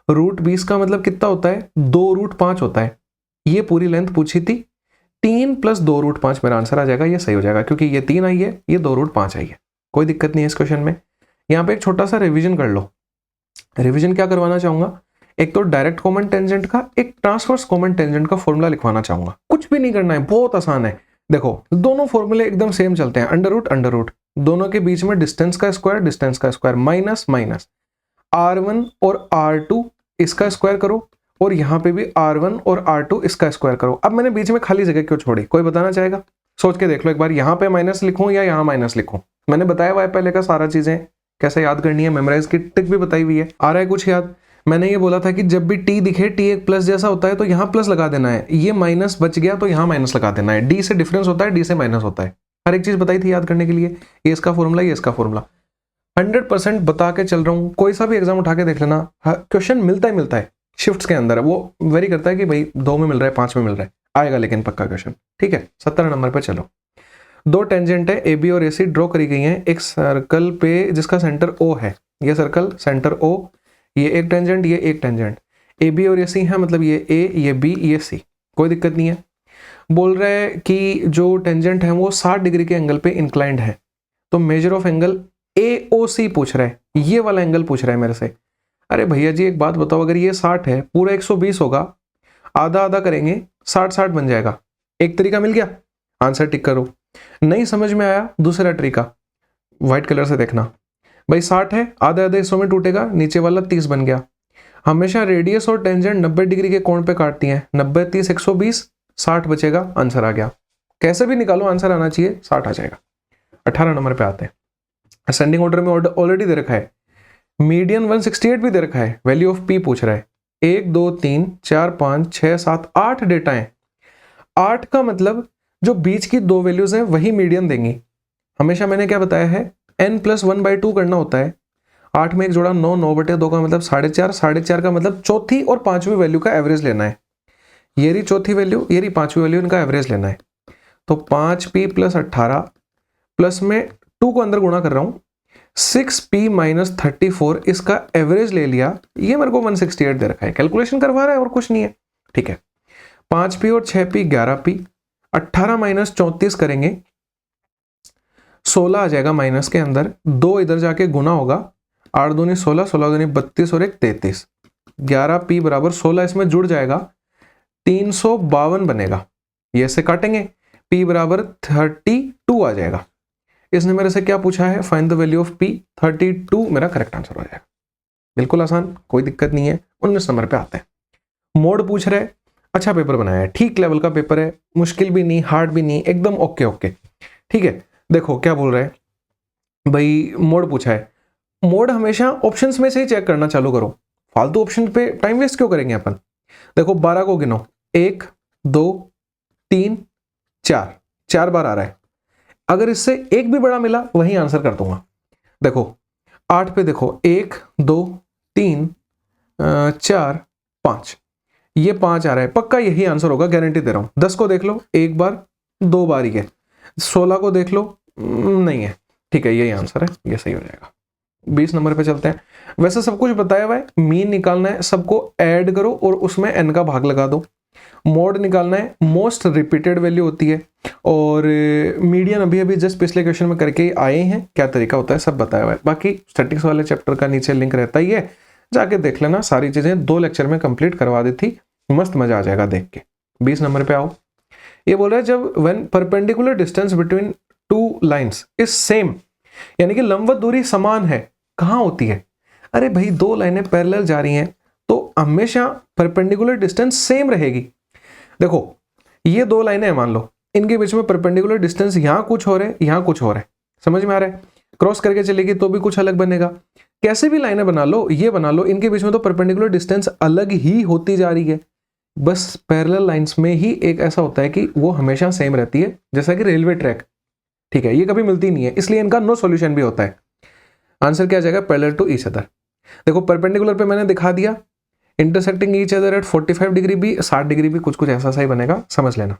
√20 का मतलब कितना होता है? 2√5 होता है। ये पूरी लेंथ पूछी थी। 3 + 2√5 मेरा आंसर आ जाएगा। ये सही हो जाएगा, क्योंकि ये 3 आई है, ये 2√5 आई है। कोई दिक्कत नहीं है इस क्वेश्चन में। यहाँ पे एक छोटा सा रिवीजन कर लो। रिवीजन क्या करवाना चाहूंगा, एक तो डायरेक्ट कॉमन टेंजेंट का, एक ट्रांसवर्स कॉमन टेंजेंट का फॉर्मूला लिखवाना चाहूंगा। कुछ भी नहीं करना है, बहुत आसान है। देखो दोनों फॉर्मूले एकदम सेम चलते हैं, अंडर रूट, दोनों के बीच में डिस्टेंस का स्क्वायर माइनस R1 और R2 इसका स्क्वायर करो, और यहाँ पे भी R1 और R2 इसका स्क्वायर करो। अब मैंने बीच में खाली जगह क्यों छोड़ी, कोई बताना चाहेगा? सोच के देख लो एक बार, यहाँ पे माइनस लिखूं या यहाँ माइनस लिखूं। मैंने बताया हुआ है पहले का सारा चीजें कैसे याद करनी है, मेमोराइज की ट्रिक भी बताई हुई है। आ रहा है कुछ याद? मैंने ये बोला था कि जब भी टी दिखे, टी एक प्लस जैसा होता है, तो यहाँ प्लस लगा देना है। ये माइनस बच गया तो यहाँ माइनस लगा देना है। डी से डिफरेंस होता है, डी से माइनस होता है। हर एक चीज बताई थी याद करने के लिए। ये इसका फॉर्मूला, ये इसका फॉर्मूला 100% बता के चल रहा हूँ। कोई सा भी एग्जाम उठा के देख लेना, क्वेश्चन मिलता है शिफ्ट्स के अंदर। वो वेरी करता है कि भाई 2 में मिल रहा है, 5 में मिल रहा है, आएगा लेकिन पक्का क्वेश्चन। ठीक है, 17 नंबर पे चलो। 2 टेंजेंट है AB और AC ड्रॉ करी गई हैं एक सर्कल पे जिसका सेंटर O है। ये सर्कल सेंटर O, ये एक टेंजेंट, ये एक टेंजेंट। AB और AC है, मतलब ये A, ये B, ये C। कोई दिक्कत नहीं है। बोल रहा है कि जो टेंजेंट है वो 60 डिग्री के एंगल पे इंक्लाइंड है। तो मेजर ऑफ एंगल AOC पूछ रहा है, ये वाला एंगल पूछ रहा है मेरे से। अरे भैया जी एक बात बताओ, अगर ये 60 है, पूरा 120 होगा, आधा आधा करेंगे 60 बन जाएगा। एक तरीका मिल गया, आंसर टिक करो। नहीं समझ में आया, दूसरा तरीका व्हाइट कलर से देखना। भाई 60 है, आधे आधे हिस्सों में टूटेगा, नीचे वाला 30 बन गया। हमेशा रेडियस और टेंजेंट 90 डिग्री के कोण पे काटती हैं। 90 30 120, 60 बचेगा, आंसर आ गया। कैसे भी निकालो आंसर आना चाहिए, 60 आ जाएगा। 18 नंबर पे आते हैं। असेंडिंग ऑर्डर में ऑलरेडी दे रखा है, मीडियन 168 भी दे रखा है। वैल्यू ऑफ P पूछ रहा है। 1 2 3 4 5 6 7 8 डेटा है। 8 का मतलब जो बीच की 2 वैल्यूज हैं वही मीडियन देंगी। हमेशा मैंने क्या बताया है, n + 1/2 करना होता है। 8 में एक जोड़ा 9, 9/2 का मतलब 4.5, 4.5 का मतलब चौथी और पांचवी वैल्यू का एवरेज लेना है। ये रही चौथी वैल्यू, ये रही पांचवी वैल्यू, इनका एवरेज लेना है। तो 5P + 18 प्लस में 2 को अंदर गुणा कर रहा हूं, 6P - 34, इसका एवरेज ले लिया। ये मेरे को 168 दे रखा है, कैलकुलेशन करवा रहा है और कुछ नहीं है। ठीक है, 5P और 6P 11P, 18 - 34 करेंगे, 16 आ जाएगा माइनस के अंदर, 2 इधर जाके गुना होगा, 8 दूनी 16, 16 दूनी 32 और 1 33। 11P = 16 इसमें जुड़ जाएगा, 352 बनेगा। ये से काटेंगे, P = 32 आ जाएगा। इसने मेरे से क्या पूछा है, find the value of P। 32 मेरा करेक्ट आंसर हो जाएगा। बिल्कुल आसान, कोई दिक्कत नहीं है। 19 नंबर पे आते हैं। मोड पूछ रहे, अच्छा पेपर बनाया है, ठीक लेवल का पेपर है, मुश्किल भी नहीं, हार्ड भी नहीं, एकदम ओके। ठीक है, देखो क्या बोल रहे हैं भाई, मोड पूछा है। मोड हमेशा ऑप्शंस में से ही चेक करना चालू करो, फालतू ऑप्शन पे टाइम वेस्ट क्यों करेंगे अपन। देखो 12 को गिनो, 1 2 3 4, 4 बार आ रहा है। अगर इससे एक भी बड़ा मिला वही आंसर कर दूंगा। देखो 8 पे देखो, 1 2 3 4 5, ये 5 आ रहा है, पक्का यही आंसर होगा, गारंटी दे रहा हूं। 10 को देख लो, 1 बार 2 बार ही है। 16 को देख लो, नहीं है। ठीक है, यही आंसर है, ये सही हो जाएगा। 20 नंबर पे चलते हैं। वैसे सब कुछ बताया हुआ है, मीन निकालना है, सबको ऐड करो और उसमें n का भाग लगा दो। मोड निकालना है, मोस्ट रिपीटेड वैल्यू होती है, और मीडियन अभी जस्ट पिछले क्वेश्चन में करके आए हैं, क्या तरीका होता है सब बताया हुआ है। बाकी स्टैटिक्स वाले चैप्टर का नीचे लिंक रहता ही है, जाके देख लेना, सारी चीजें 2 लेक्चर में कंप्लीट करवा दी थी, मस्त मजा आ जाएगा देख के। 20 नंबर पे आओ। ये बोल रहा है जब when perpendicular distance between 2 lines is same, यानी कि लंबवत दूरी समान है, कहाँ होती है? अरे भाई 2 लाइनें पैरेलल जा रही हैं तो हमेशा परपेंडिकुलर डिस्टेंस सेम रहेगी। देखो ये 2 लाइनें हैं मान लो, इनके बीच में परपेंडिकुलर डिस्टेंस यहाँ कुछ हो रहा है, यहाँ कुछ हो रहा है, समझ में आ रहा है? क्रॉस करके चलेगी तो भी कुछ अलग बनेगा। कैसे भी लाइनें बना लो, ये बना लो, इनके बीच में तो परपेंडिकुलर डिस्टेंस अलग ही होती जा रही है। बस पैरेलल लाइंस में ही एक ऐसा होता है कि वो हमेशा सेम रहती है, जैसा कि रेलवे ट्रैक, ठीक है, ये कभी मिलती नहीं है, इसलिए इनका नो सॉल्यूशन भी होता है। आंसर क्या आ जाएगा? Parallel to each other. देखो परपेंडिकुलर पे मैंने दिखा दिया, intersecting each other at 45 degree भी, 60 डिग्री भी कुछ कुछ ऐसा सा ही बनेगा, समझ लेना।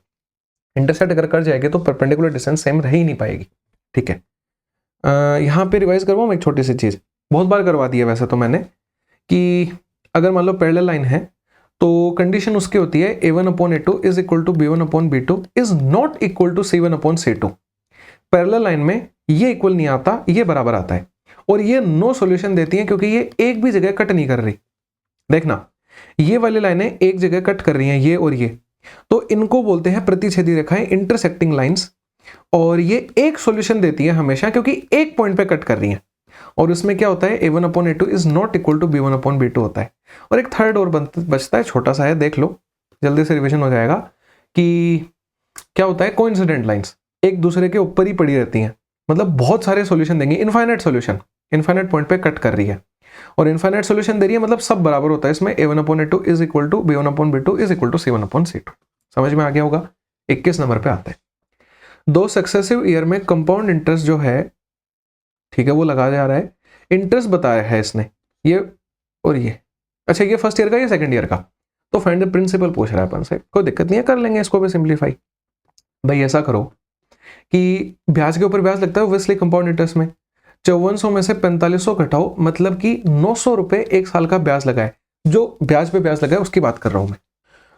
इंटरसेक्ट अगर कर जाएगी तो परपेंडिकुलर डिस्टेंस सेम रह ही नहीं पाएगी, ठीक है। यहाँ पे रिवाइज करवाऊँ एक छोटी सी चीज, बहुत बार करवा दी है वैसे तो मैंने, कि अगर मान लो पैरेलल लाइन है तो कंडीशन उसकी होती है a1/a2 is equal to b1/b2 is not equal to c1/c2। Parallel line में ये इक्वल नहीं आता, ये बराबर आता है, और ये नो सॉल्यूशन देती है क्योंकि ये एक भी जगह कट नहीं कर रही। देखना ये वाली लाइनें एक जगह कट कर रही हैं, ये और ये, तो इनको बोलते हैं प्रतिच्छेदी रेखाएं, इंटरसेक्टिंग लाइंस, और ये एक सॉल्यूशन देती है हमेशा क्योंकि एक पॉइंट पे कट कर रही हैं। और उसमें क्या होता है? a1/a2 is not equal to b1/b2 होता है। और एक थर्ड और बचता है, छोटा सा है, देख लो जल्दी से रिवीजन हो जाएगा, कि क्या होता है? कोइंसिडेंट लाइंस एक दूसरे के ऊपर ही पड़ी रहती हैं, मतलब बहुत सारे सॉल्यूशन देंगे, इनफाइनाइट सॉल्यूशन, इनफाइनाइट पॉइंट पे कट कर रही है, और इनफाइनाइट सॉल्यूशन दे रही है मतलब सब बराबर होता है इसमें, a1/a2 is equal to b1/b2 is equal to c1/c2। समझ में आ गया होगा? 21 नंबर पे आता है, 2 सक्सेसिव ईयर में कंपाउंड इंटरेस्ट जो है, ठीक है, वो लगा जा रहा है, इंटरेस्ट बताया है इसने, ये और ये, अच्छा ये फर्स्ट ईयर का, ये सेकंड ईयर का, तो फाइंड द प्रिंसिपल पूछ रहा है अपन से, कोई दिक्कत नहीं है, कर लेंगे इसको भी सिंप्लीफाई। भाई ऐसा करो कि ब्याज के ऊपर ब्याज लगता है ऑब्वियसली कंपाउंड इंटरेस्ट में, 5400 में से 4500 घटाओ, मतलब कि 900 रुपए एक साल का ब्याज लगा है, जो ब्याज पे ब्याज लगा है उसकी बात कर रहा हूं मैं।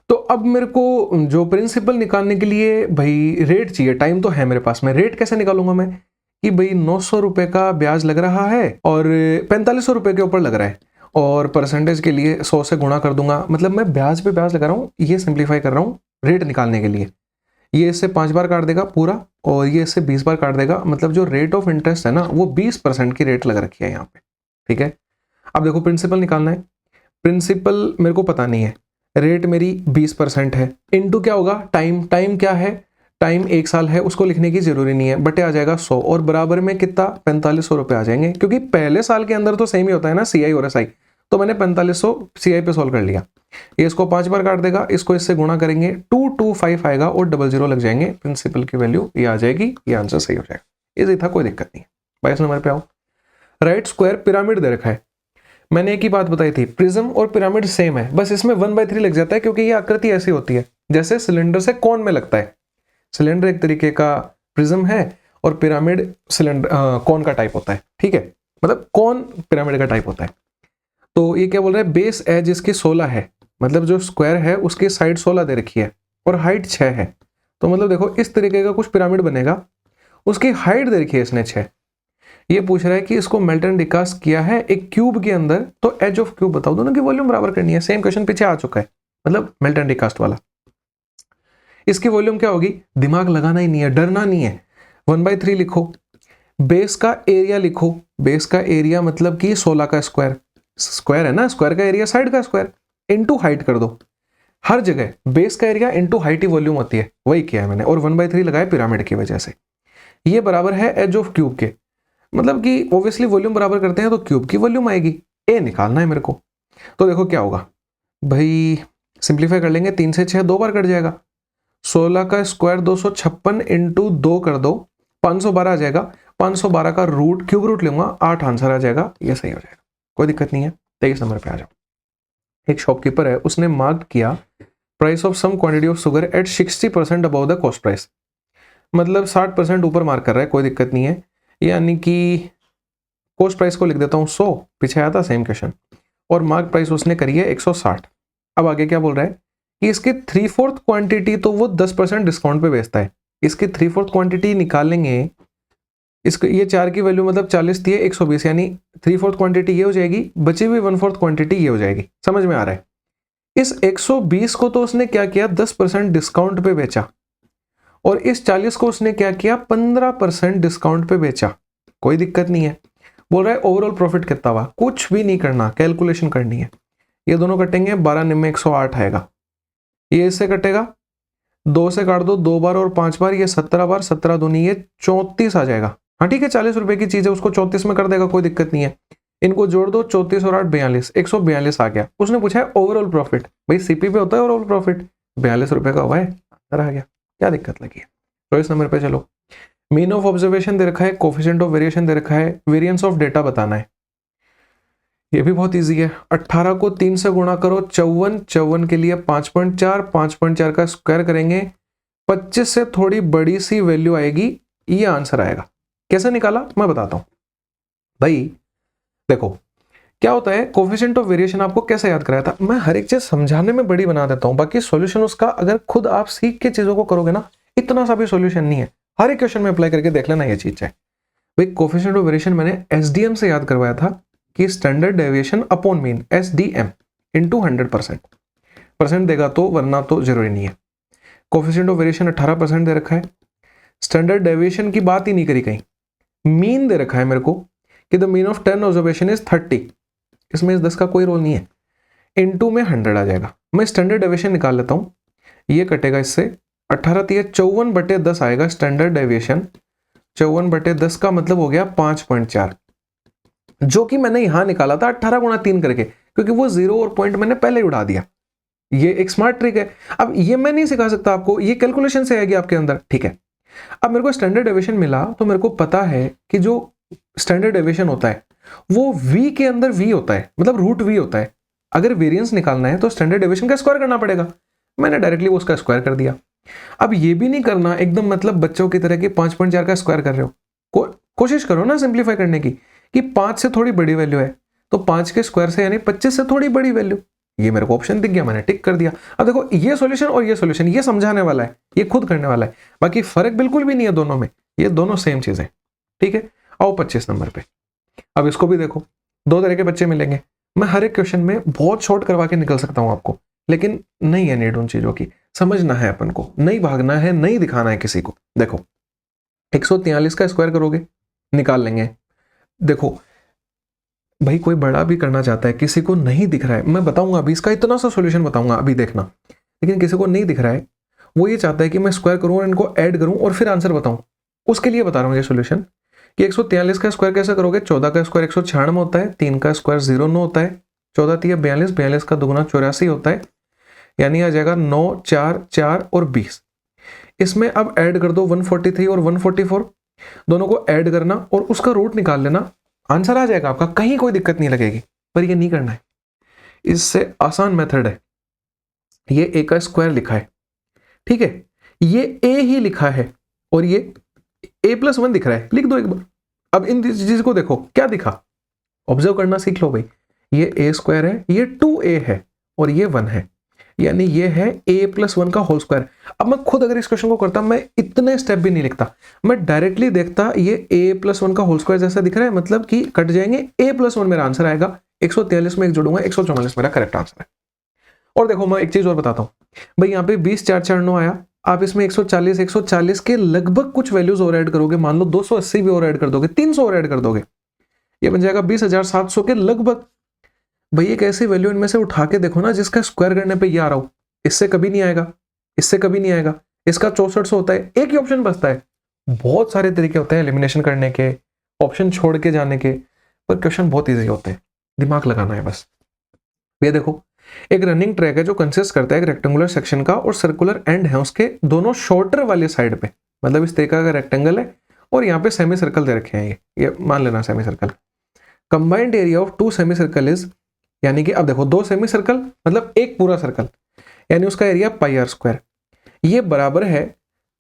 तो अब मेरे को जो प्रिंसिपल निकालने के लिए भाई रेट चाहिए, टाइम तो है मेरे पास में, रेट कैसे निकालूंगा मैं? कि भाई 900 रुपए का ब्याज लग रहा है और 4500 रुपए के ऊपर लग रहा है, और परसेंटेज के लिए 100 से गुणा कर दूंगा, मतलब मैं ब्याज पे ब्याज लगा रहा हूँ, ये सिंप्लीफाई कर रहा हूँ रेट निकालने के लिए। ये इससे 5 बार काट देगा पूरा, और ये इससे 20 बार काट देगा, मतलब जो रेट ऑफ इंटरेस्ट है ना वो 20% की रेट लग रखी है यहाँ पे, ठीक है। अब देखो प्रिंसिपल निकालना है, प्रिंसिपल मेरे को पता नहीं है, रेट मेरी 20% है, इनटू क्या होगा? टाइम, टाइम क्या है? टाइम 1 साल है, उसको लिखने की जरूरी नहीं है, बटे आ जाएगा 100, और बराबर में कितना? 4500 रुपए आ जाएंगे, क्योंकि पहले साल के अंदर तो सेम ही होता है ना CI और SI, तो मैंने 4500 CI पे सोल्व कर लिया। ये इसको 5 बार काट देगा, इसको इससे गुणा करेंगे, 225 आएगा और 00 लग जाएंगे, प्रिंसिपल की वैल्यू ये आ जाएगी, ये आंसर सही हो जाएगा। इजी था, कोई दिक्कत नहीं। 22 नंबर पे आओ, राइट स्क्वायर पिरामिड दे रखा है, मैंने एक ही बात बताई थी, प्रिज्म और पिरामिड सेम है, बस इसमें 1/3 लग जाता है क्योंकि ये आकृति ऐसी होती है जैसे सिलेंडर से कोन में लगता है। सिलेंडर एक तरीके का प्रिज्म है और पिरामिड सिलेंडर कोन का टाइप होता है, ठीक है, मतलब कोन पिरामिड का टाइप होता है। तो ये क्या बोल रहा है? बेस एज इसकी 16 है, मतलब जो स्क्वायर है उसकी साइड 16 दे रखी है और हाइट 6 है, तो मतलब देखो इस तरीके का कुछ पिरामिड बनेगा, उसकी हाइट दे रखी है इसने 6। ये पूछ रहा है कि इसको मेल्ट एंड डिकास्ट किया है एक क्यूब के अंदर, तो एज ऑफ क्यूब बताओ, दोनों की वॉल्यूम बराबर करनी है। सेम क्वेश्चन पीछे आ चुका है, मतलब मेल्ट एंड डिकास्ट वाला। इसकी वॉल्यूम क्या होगी? दिमाग लगाना ही नहीं है, डरना नहीं है, 1/3 लिखो, बेस का एरिया लिखो, बेस का एरिया मतलब कि 16 का स्क्वायर, स्क्वायर है ना, स्क्वायर का एरिया साइड का स्क्वायर, इनटू हाइट कर दो, हर जगह बेस का एरिया इनटू हाइट ही वॉल्यूम होती है, वही किया है मैंने, और 1/3 लगाया पिरामिड की वजह से। ये बराबर है एज ऑफ क्यूब के, मतलब कि ऑब्वियसली वॉल्यूम बराबर करते हैं तो क्यूब की वॉल्यूम आएगी, ए निकालना है मेरे को। तो देखो क्या होगा भाई, सिंप्लीफाई कर लेंगे, 3 से 6 2 बार कट जाएगा, 16 का स्क्वायर 256 इंटू 2 कर दो, 512 आ जाएगा, 512 का रूट क्यूब रूट लूंगा, 8 आंसर आ जाएगा, ये सही हो जाएगा, कोई दिक्कत नहीं है। 23 नंबर पे आ जाओ, एक शॉपकीपर है, उसने मार्क किया price of some quantity of sugar at 60% above the cost price, मतलब 60% ऊपर मार्क कर रहा है, कोई दिक्कत नहीं है, यानी कि कॉस्ट प्राइस को लिख देता हूँ 100, पीछे आया था सेम क्वेश्चन, और मार्क प्राइस उसने करी है 160। अब आगे क्या बोल रहा है कि इसकी 3/4 क्वांटिटी तो वो 10% डिस्काउंट पे बेचता है, इसकी 3/4 क्वांटिटी निकालेंगे इसको ये 4 की वैल्यू मतलब 40 थी, 120, यानी 3/4 क्वांटिटी ये हो जाएगी, बची हुई 1/4 क्वांटिटी ये हो जाएगी। समझ में आ रहा है? इस 120 को तो उसने क्या किया, 10% डिस्काउंट पे बेचा, और इस 40 को उसने क्या किया, 15% डिस्काउंट पे बेचा। कोई दिक्कत नहीं है। बोल रहा है ओवरऑल प्रॉफिट कितना हुआ, कुछ भी नहीं करना, कैलकुलेशन करनी है। ये दोनों कटेंगे, 12 निम्न 108 आएगा। ये इससे कटेगा, 2 से काट दो 2 बार और 5 बार, ये 17 बार, 17 दूनी ये 34 आ जाएगा। हाँ ठीक है, 40 रुपए की चीज है, उसको 34 में कर देगा, कोई दिक्कत नहीं है। इनको जोड़ दो, 34 और 8 42, 142 आ गया। उसने पूछा है ओवरऑल प्रॉफिट, भाई सीपी पे होता है ओवरऑल प्रॉफिट, 42 रुपए का हुआ है, आंसर आ गया। क्या दिक्कत लगी है? तो इस नंबर पे चलो। मीन ऑफ ऑब्जर्वेशन दे रखा है, कोफिशिएंट ऑफ वेरिएशन दे रखा है, वेरिएंस ऑफ डेटा बताना है। ये भी बहुत इजी है। 18 को 3 से गुणा करो, 54, 54 के लिए 5.4, 5.4 का स्क्वायर करेंगे, 25 से थोड़ी बड़ी सी वैल्यू आएगी, ये आंसर आएगा। कैसे निकाला मैं बताता हूं भाई। देखो क्या होता है, कोफिशिएंट ऑफ वेरिएशन आपको कैसे याद कराया था, मैं हर एक चीज समझाने में बड़ी बना देता हूं, बाकी सॉल्यूशन उसका अगर खुद आप सीख के चीजों को करोगे ना, इतना सा भी सॉल्यूशन नहीं है। हर एक क्वेश्चन में अप्लाई करके देख लेना ये चीज है भाई। कोफिशिएंट ऑफ वेरिएशन मैंने एसडीएम से याद करवाया था कि standard deviation upon mean, SDM into 100%। Percent देगा तो, वरना तो जरूरी नहीं है। कोफिशिएंट ऑफ वेरिएशन 18% दे रखा है, स्टैंडर्ड डेविएशन की बात ही नहीं करी कहीं। मीन दे रखा है मेरे को कि the mean of 10 observation is 30, इसमें इस 10 का कोई रोल नहीं है। इनटू में 100 आ जाएगा। मैं स्टैंडर्ड डेविएशन निकाल लेता हूं, ये कटेगा इससे, 18 दिए 54/10 आएगा स्टैंडर्ड डेविएशन। 54/10 का मतलब हो गया 5.4, जो कि मैंने यहां निकाला था 18 गुणा 3 करके, क्योंकि वो जीरो और पॉइंट मैंने पहले ही उड़ा दिया। ये एक स्मार्ट ट्रिक है। अब ये मैं नहीं सिखा सकता आपको, ये कैलकुलेशन से आएगी आपके अंदर, ठीक है। अब मेरे को स्टैंडर्ड डेविएशन मिला, तो मेरे को पता है कि जो स्टैंडर्ड डेविएशन होता है वो v के अंदर v होता है, मतलब रूट v होता है। अगर वेरिएंस निकालना है तो स्टैंडर्ड डेविएशन का स्क्वायर करना पड़ेगा। मैंने डायरेक्टली वो उसका स्क्वायर कर दिया। अब ये भी नहीं करना एकदम मतलब बच्चों की तरह कि 5.4 का स्क्वायर कर रहे हो। कोशिश करो ना सिंप्लीफाई करने की, कि 5 से थोड़ी बड़ी वैल्यू है तो 5 के स्क्वायर से यानी 25 से थोड़ी बड़ी वैल्यू। ये मेरे को ऑप्शन दिख गया, मैंने टिक कर दिया। अब देखो ये सॉल्यूशन और ये सॉल्यूशन, ये समझाने वाला है, ये खुद करने वाला है, बाकी फर्क बिल्कुल भी नहीं है दोनों में, ये दोनों सेम चीज है, ठीक है। आओ 25 नंबर पे। अब इसको भी देखो, 2 तरह के बच्चे मिलेंगे। मैं हर एक क्वेश्चन में बहुत शॉर्ट करवा के निकल सकता हूं आपको, लेकिन नहीं है नीड उन चीजों की, समझना है अपन को, नहीं भागना है, नहीं दिखाना है किसी को। देखो 143 का स्क्वायर करोगे, निकाल लेंगे। देखो भाई कोई बड़ा भी करना चाहता है, किसी को नहीं दिख रहा है, मैं बताऊंगा अभी इसका इतना सा सॉल्यूशन बताऊंगा, अभी देखना। लेकिन किसी को नहीं दिख रहा है, वो ये चाहता है कि मैं स्क्वायर करूं और इनको ऐड करूं और फिर आंसर बताऊं, उसके लिए बता रहा हूं ये सॉल्यूशन। कि 143 का स्क्वायर कैसे करोगे, 14 का स्क्वायर 196 होता है, 3 का स्क्वायर 0 होता है, 14 3 42, 42 का दुगुना 84 होता है, यानी आ जाएगा 9 4 4 और 20। इसमें अब ऐड कर दो 143 और 144, दोनों को ऐड करना और उसका रूट निकाल लेना, आंसर आ जाएगा आपका, कहीं कोई दिक्कत नहीं लगेगी। पर ये नहीं करना है, इससे आसान मेथड है। ये a का स्क्वायर लिखा है, ठीक है, ये a ही लिखा है और ये a+1 दिख रहा है, लिख दो एक बार। अब इन चीज को देखो क्या दिखा, ऑब्जर्व करना सीख लो भाई। ये a स्क्वायर है, ये 2a है और ये 1 है, यानी ये है a+1 का होल स्क्वायर। अब मैं खुद अगर इस क्वेश्चन को करता, मैं इतने स्टेप भी नहीं लिखता, मैं डायरेक्टली देखता ये a+1 का होल स्क्वायर जैसा दिख रहा है, मतलब कि कट जाएंगे, a+1 मेरा आंसर आएगा। 143 में एक जोड़ूंगा, 144 मेरा करेक्ट आंसर है। और देखो मैं एक चीज और बताता हूँ भाई, यहाँ पे 20 4 4 9 आया, आप इसमें 140 के लगभग कुछ वैल्यूज और ऐड करोगे, मान लो 280 भी और ऐड कर दोगे, 300 और ऐड कर दोगे, ये बन जाएगा 20,700 के लगभग। भाई एक ऐसी वैल्यू इनमें से उठा के देखो ना जिसका स्क्वायर करने पे ये आ रहा हो, इससे कभी नहीं आएगा, इससे कभी नहीं आएगा, इसका 6400 होता है। एक ही ऑप्शन बचता है, बहुत सारे तरीके होते हैं एलिमिनेशन करने के, ऑप्शन छोड़ के जाने के, पर क्वेश्चन बहुत ईजी होते हैं, दिमाग लगाना है बस। ये देखो एक रनिंग ट्रैक है जो कंसिस्ट करता है एक रेक्टेंगुलर सेक्शन का और सर्कुलर एंड है उसके दोनों शॉर्टर वाले साइड पे, मतलब इस तरीके का रेक्टेंगल है और यहाँ पे सेमी सर्कल दे रखे हैं, ये मान लेना semi circle. Combined area of 2 semi circle is, यानी कि अब देखो 2 सेमी सर्कल मतलब एक पूरा सर्कल, यानी उसका एरिया πr², ये बराबर है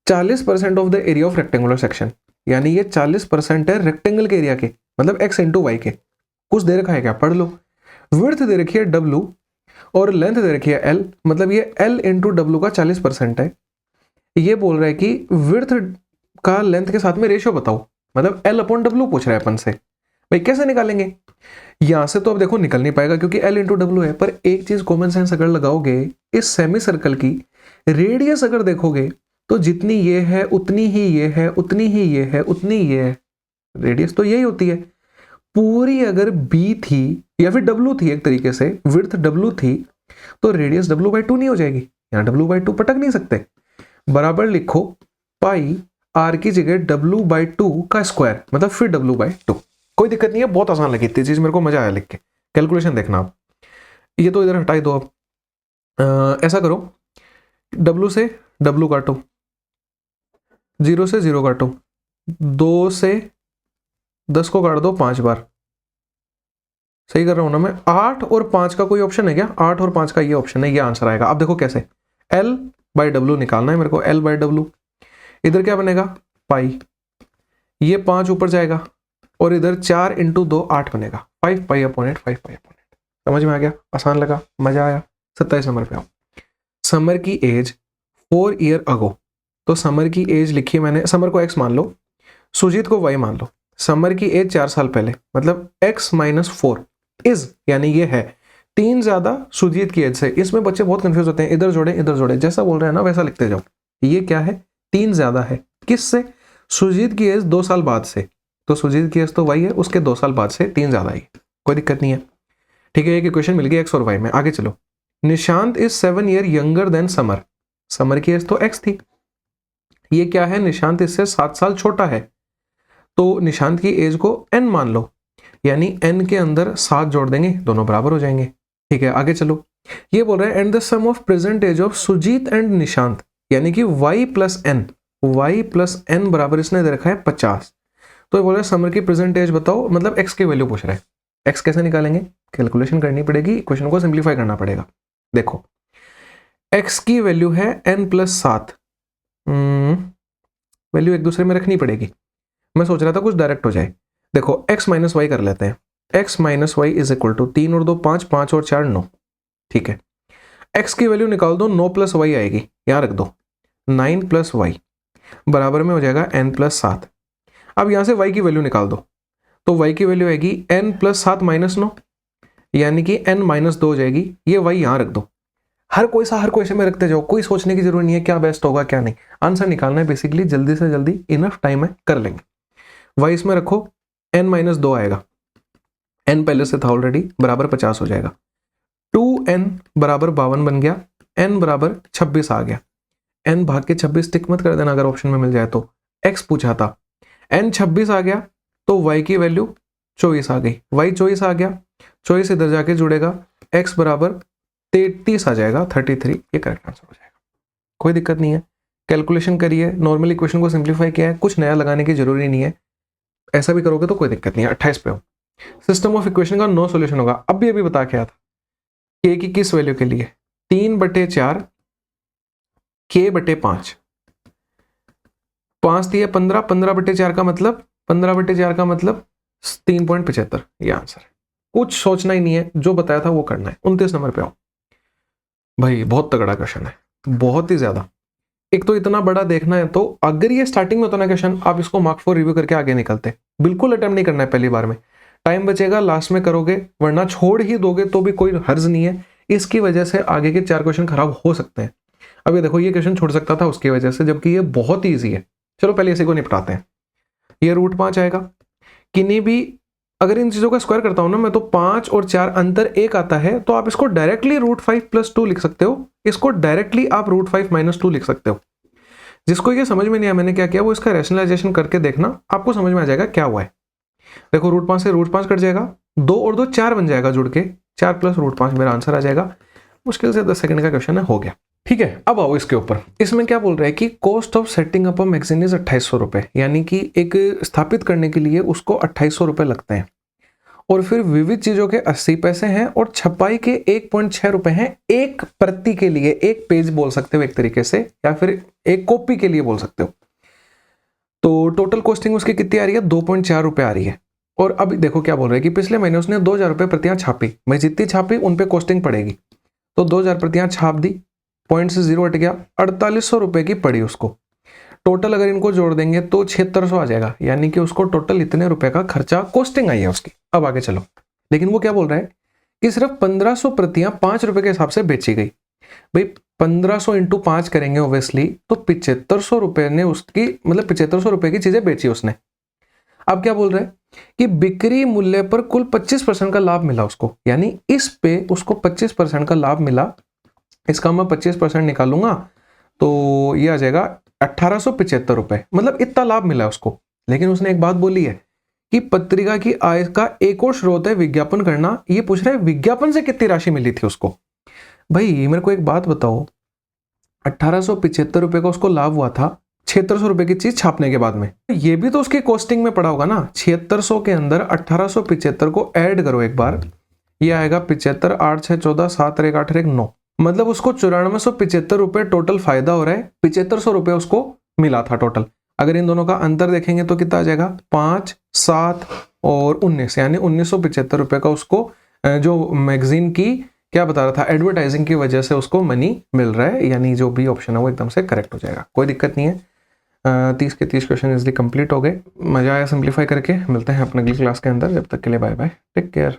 40% of the area of rectangular section, यानी ये 40% है रेक्टेंगल के एरिया के, मतलब x × y के। कुछ दे रखा है क्या, पढ़ लो। विड्थ दे रखी है w और लेंथ दे रखी है l, मतलब ये l × w का 40% है। ये बोल रहा है कि विड्थ का लेंथ के साथ में रेशियो बताओ, मतलब L अपॉन W पूछ रहा है अपन से। भाई कैसे निकालेंगे? यहां से तो अब देखो निकल नहीं पाएगा क्योंकि L इंटू डब्ल्यू है, पर एक चीज कॉमन सेंस अगर लगाओगे, इस सेमी सर्कल की रेडियस अगर देखोगे तो जितनी ये है उतनी ही ये है, उतनी ही ये है, उतनी ये है, रेडियस तो यही होती है। पूरी अगर B थी या फिर W थी, एक तरीके से विड्थ W थी, तो रेडियस W/2 नहीं हो जाएगी? यहाँ W/2 पटक नहीं सकते, बराबर लिखो पाई R की जगह W/2 का स्क्वायर, मतलब फिर W/2। कोई दिक्कत नहीं है, बहुत आसान लगी थी चीज, मेरे को मजा आया लिख के। कैलकुलेशन देखना आप, ये तो इधर हटाई दो अब। ऐसा करो, W से W काटो, 0 से 0 काटो, 2 से 10 को काट दो 5 बार। सही कर रहा हूं ना मैं? 8 और 5 का कोई ऑप्शन है क्या? 8 और 5 का ये ऑप्शन है, ये आंसर आएगा। अब देखो कैसे, L/W निकालना है मेरे को, L/W। इधर क्या बनेगा? पाई, ये 5 ऊपर जाएगा और इधर 4 इंटू 2 8 बनेगा, 5 पाई अपॉन 8, 5 पाई अपॉन 8। समझ में आ गया? आसान लगा, मजा आया। 27 नंबर पे आओ। समर की एज 4 ईयर अगो, तो समर की एज लिखी मैंने, समर को x मान लो, सुजीत को y मान लो। समर की एज 4 साल पहले, मतलब x - 4 इज, यानी ये है 3 ज्यादा सुजीत की एज से। इसमें बच्चे बहुत कंफ्यूज होते हैं, इधर जोड़े, जैसा बोल रहे हैं ना वैसा लिखते जाओ। ये क्या है? 3 ज्यादा है, किससे? सुजीत की एज 2 साल बाद से, तो सुजीत की एज तो y है, उसके 2 साल बाद से 3 ज्यादा है, कोई दिक्कत नहीं है। ठीक है, एक इक्वेशन मिल गई x और y में। आगे चलो, Nishant is 7 year younger than summer. Summer की एज तो x थी, ये क्या है? निशांत इससे 7 साल छोटा है, तो निशांत की एज को n मान लो, यानी n के अंदर 7 जोड़ देंगे, दोनों बराबर हो जाएंगे। ठीक है, आगे चलो, ये बोल रहे हैं and the sum of present age of Sujit and Nishant, यानी कि y प्लस n बराबर इसने दे रखा है 50। तो ये बोल रहे हैं समर की प्रेजेंट एज बताओ, मतलब x की वैल्यू पूछ रहे हैं। x कैसे निकालेंगे? कैलकुलेशन करनी पड़ेगी, इक्वेशन को सिंप्लीफाई करना पड़ेगा। देखो, x की वैल्यू है n + 7, वैल्यू एक दूसरे में रखनी पड़ेगी। मैं सोच रहा था कुछ डायरेक्ट हो जाए। देखो, x - y कर लेते हैं, x - y = 3 और 2 5, 5 और 4 9। ठीक है, x की वैल्यू निकाल दो, 9 + y आएगी, यहां रख दो, 9 + y बराबर में हो जाएगा n + 7। अब यहां से y की वैल्यू निकाल दो, तो y की वैल्यू आएगी n + 7 - 9, यानी कि n - 2 हो जाएगी। ये y यहां रख दो, हर क्वेश्चन में रखते जाओ, कोई सोचने की जरूरत नहीं है क्या बेस्ट होगा क्या नहीं, आंसर निकालना है बेसिकली, जल्दी से जल्दी, इनफ टाइम है, कर लेंगे। y इसमें रखो, n - 2 आएगा, n पहले से था ऑलरेडी, बराबर 50 हो जाएगा। 2n बराबर 52 बन गया, n बराबर 26 आ गया। n भाग के 26 टिक मत कर देना अगर ऑप्शन में मिल जाए तो, x पूछा था, n 26 आ गया, तो y की वैल्यू 24 आ गई, y 24 आ गया, 24 इधर जाके जुड़ेगा, x बराबर 33 आ जाएगा, 33, ये करेक्ट आंसर हो जाएगा। कोई दिक्कत नहीं है, कैलकुलेशन करिए, नॉर्मल इक्वेशन को सिंप्लीफाई किया है, कुछ नया लगाने की जरूरी नहीं है, ऐसा भी करोगे तो कोई दिक्कत नहीं है। 28 पे हो, सिस्टम ऑफ इक्वेशन का नो सॉल्यूशन होगा। अब भी अभी बता के आया था, k की किस वैल्यू के लिए? 3/4 k/5, 5 दिए 15, 15/4 का मतलब 3.75, ये आंसर है। कुछ सोचना ही नहीं है, जो बताया था वो करना है। 29 नंबर पे आओ भाई, बहुत तगड़ा क्वेश्चन है, बहुत ही ज्यादा। एक तो इतना बड़ा देखना है, तो अगर ये स्टार्टिंग में होता ना क्वेश्चन, आप इसको मार्क 4 रिव्यू करके आगे निकलते। बिल्कुल अटेम्प्ट नहीं करना है पहली बार में, टाइम बचेगा लास्ट में करोगे, वरना छोड़ ही दोगे तो भी कोई हर्ज नहीं है। इसकी वजह से आगे के 4 क्वेश्चन खराब हो सकते हैं। अब ये देखो, ये क्वेश्चन छोड़ सकता था उसकी वजह से, जबकि ये बहुत ईजी है। चलो पहले इसी को निपटाते हैं। ये √5 आएगा, किन्हीं भी अगर इन चीजों का स्क्वायर करता हूं ना मैं, तो 5 और 4 अंतर 1 आता है, तो आप इसको डायरेक्टली √5 + 2 लिख सकते हो, इसको डायरेक्टली आप √5 - 2 लिख सकते हो। जिसको ये समझ में नहीं आया मैंने क्या किया, वो इसका रैशनलाइजेशन करके देखना, आपको समझ में आ जाएगा क्या हुआ है। देखो, √5 से √5 कट जाएगा, 2 और 2 4 बन जाएगा जुड़ के, 4 + √5 मेरा आंसर आ जाएगा। मुश्किल से 10 सेकंड का क्वेश्चन है, हो गया। ठीक है, अब आओ इसके ऊपर। इसमें क्या बोल रहा है कि cost of setting up a magazine is 2800 रुपए, यानी कि एक स्थापित करने के लिए उसको 2800 रुपए लगते हैं, और फिर विविध चीजों के 80 पैसे हैं, और छपाई के 1.6 रुपए हैं एक प्रति के लिए, एक पेज बोल सकते हो एक तरीके से, या फिर एक कॉपी के लिए बोल सकते हो। तो टोटल कॉस्टिंग उसकी कितनी आ रही है? 2.4 रुपए आ रही है। और अब देखो क्या बोल रहे हैं कि पिछले महीने उसने 2000 रुपए प्रतियां छापी, मैं जितनी छापी उन पे कॉस्टिंग पड़ेगी, तो 2000 प्रतियां छाप दी, पॉइंट से 0 हट गया, 4800 रुपए की पड़ी उसको। टोटल अगर इनको जोड़ देंगे तो 7600 आ जाएगा, यानी कि उसको टोटल इतने रुपए का खर्चा कॉस्टिंग आई है उसकी। अब आगे चलो, लेकिन वो क्या बोल रहा है कि सिर्फ 1500 प्रतियां 5 रुपए के हिसाब से बेची गई। भाई 1500 इंटू 5 करेंगे ऑब्वियसली, तो 7500 रुपए ने उसकी, मतलब 7500 रुपए की चीजें बेची उसने। अब क्या बोल रहा है कि बिक्री मूल्य पर कुल 25% का लाभ मिला उसको, यानी इस पे उसको 25% का लाभ मिला। इसका मैं 25% निकालूंगा तो ये आ जाएगा 1875 रुपए, मतलब इतना लाभ मिला उसको। लेकिन उसने एक बात बोली है कि पत्रिका की आय का एक और स्रोत है विज्ञापन करना। ये पूछ रहा है विज्ञापन से कितनी राशि मिली थी उसको। भाई मेरे को एक बात बताओ, 1875 रुपए का उसको लाभ हुआ था 7600 रुपए की चीज छापने के बाद में, ये भी तो उसकी कॉस्टिंग में पड़ा होगा ना। 7600 के अंदर 1875 को ऐड करो एक बार, ये आएगा 75, 8 6 14, 7 1 8 1 9, मतलब उसको 9475 रुपए टोटल फायदा हो रहा है। 7500 रुपए उसको मिला था टोटल। अगर इन दोनों का अंतर देखेंगे तो कितना आ जाएगा, 5 7 और 19, यानी 1975 रुपए का उसको जो मैगजीन की क्या बता रहा था, एडवर्टाइजिंग की वजह से उसको मनी मिल रहा है। यानी जो भी ऑप्शन है वो एकदम से करेक्ट हो जाएगा, कोई दिक्कत नहीं है। 30 के 30 क्वेश्चन इजली कंप्लीट हो गए। मजा आया सिंप्लीफाई करके। मिलते हैं अपने अगली क्लास के अंदर, जब तक के लिए बाय बाय, टेक केयर।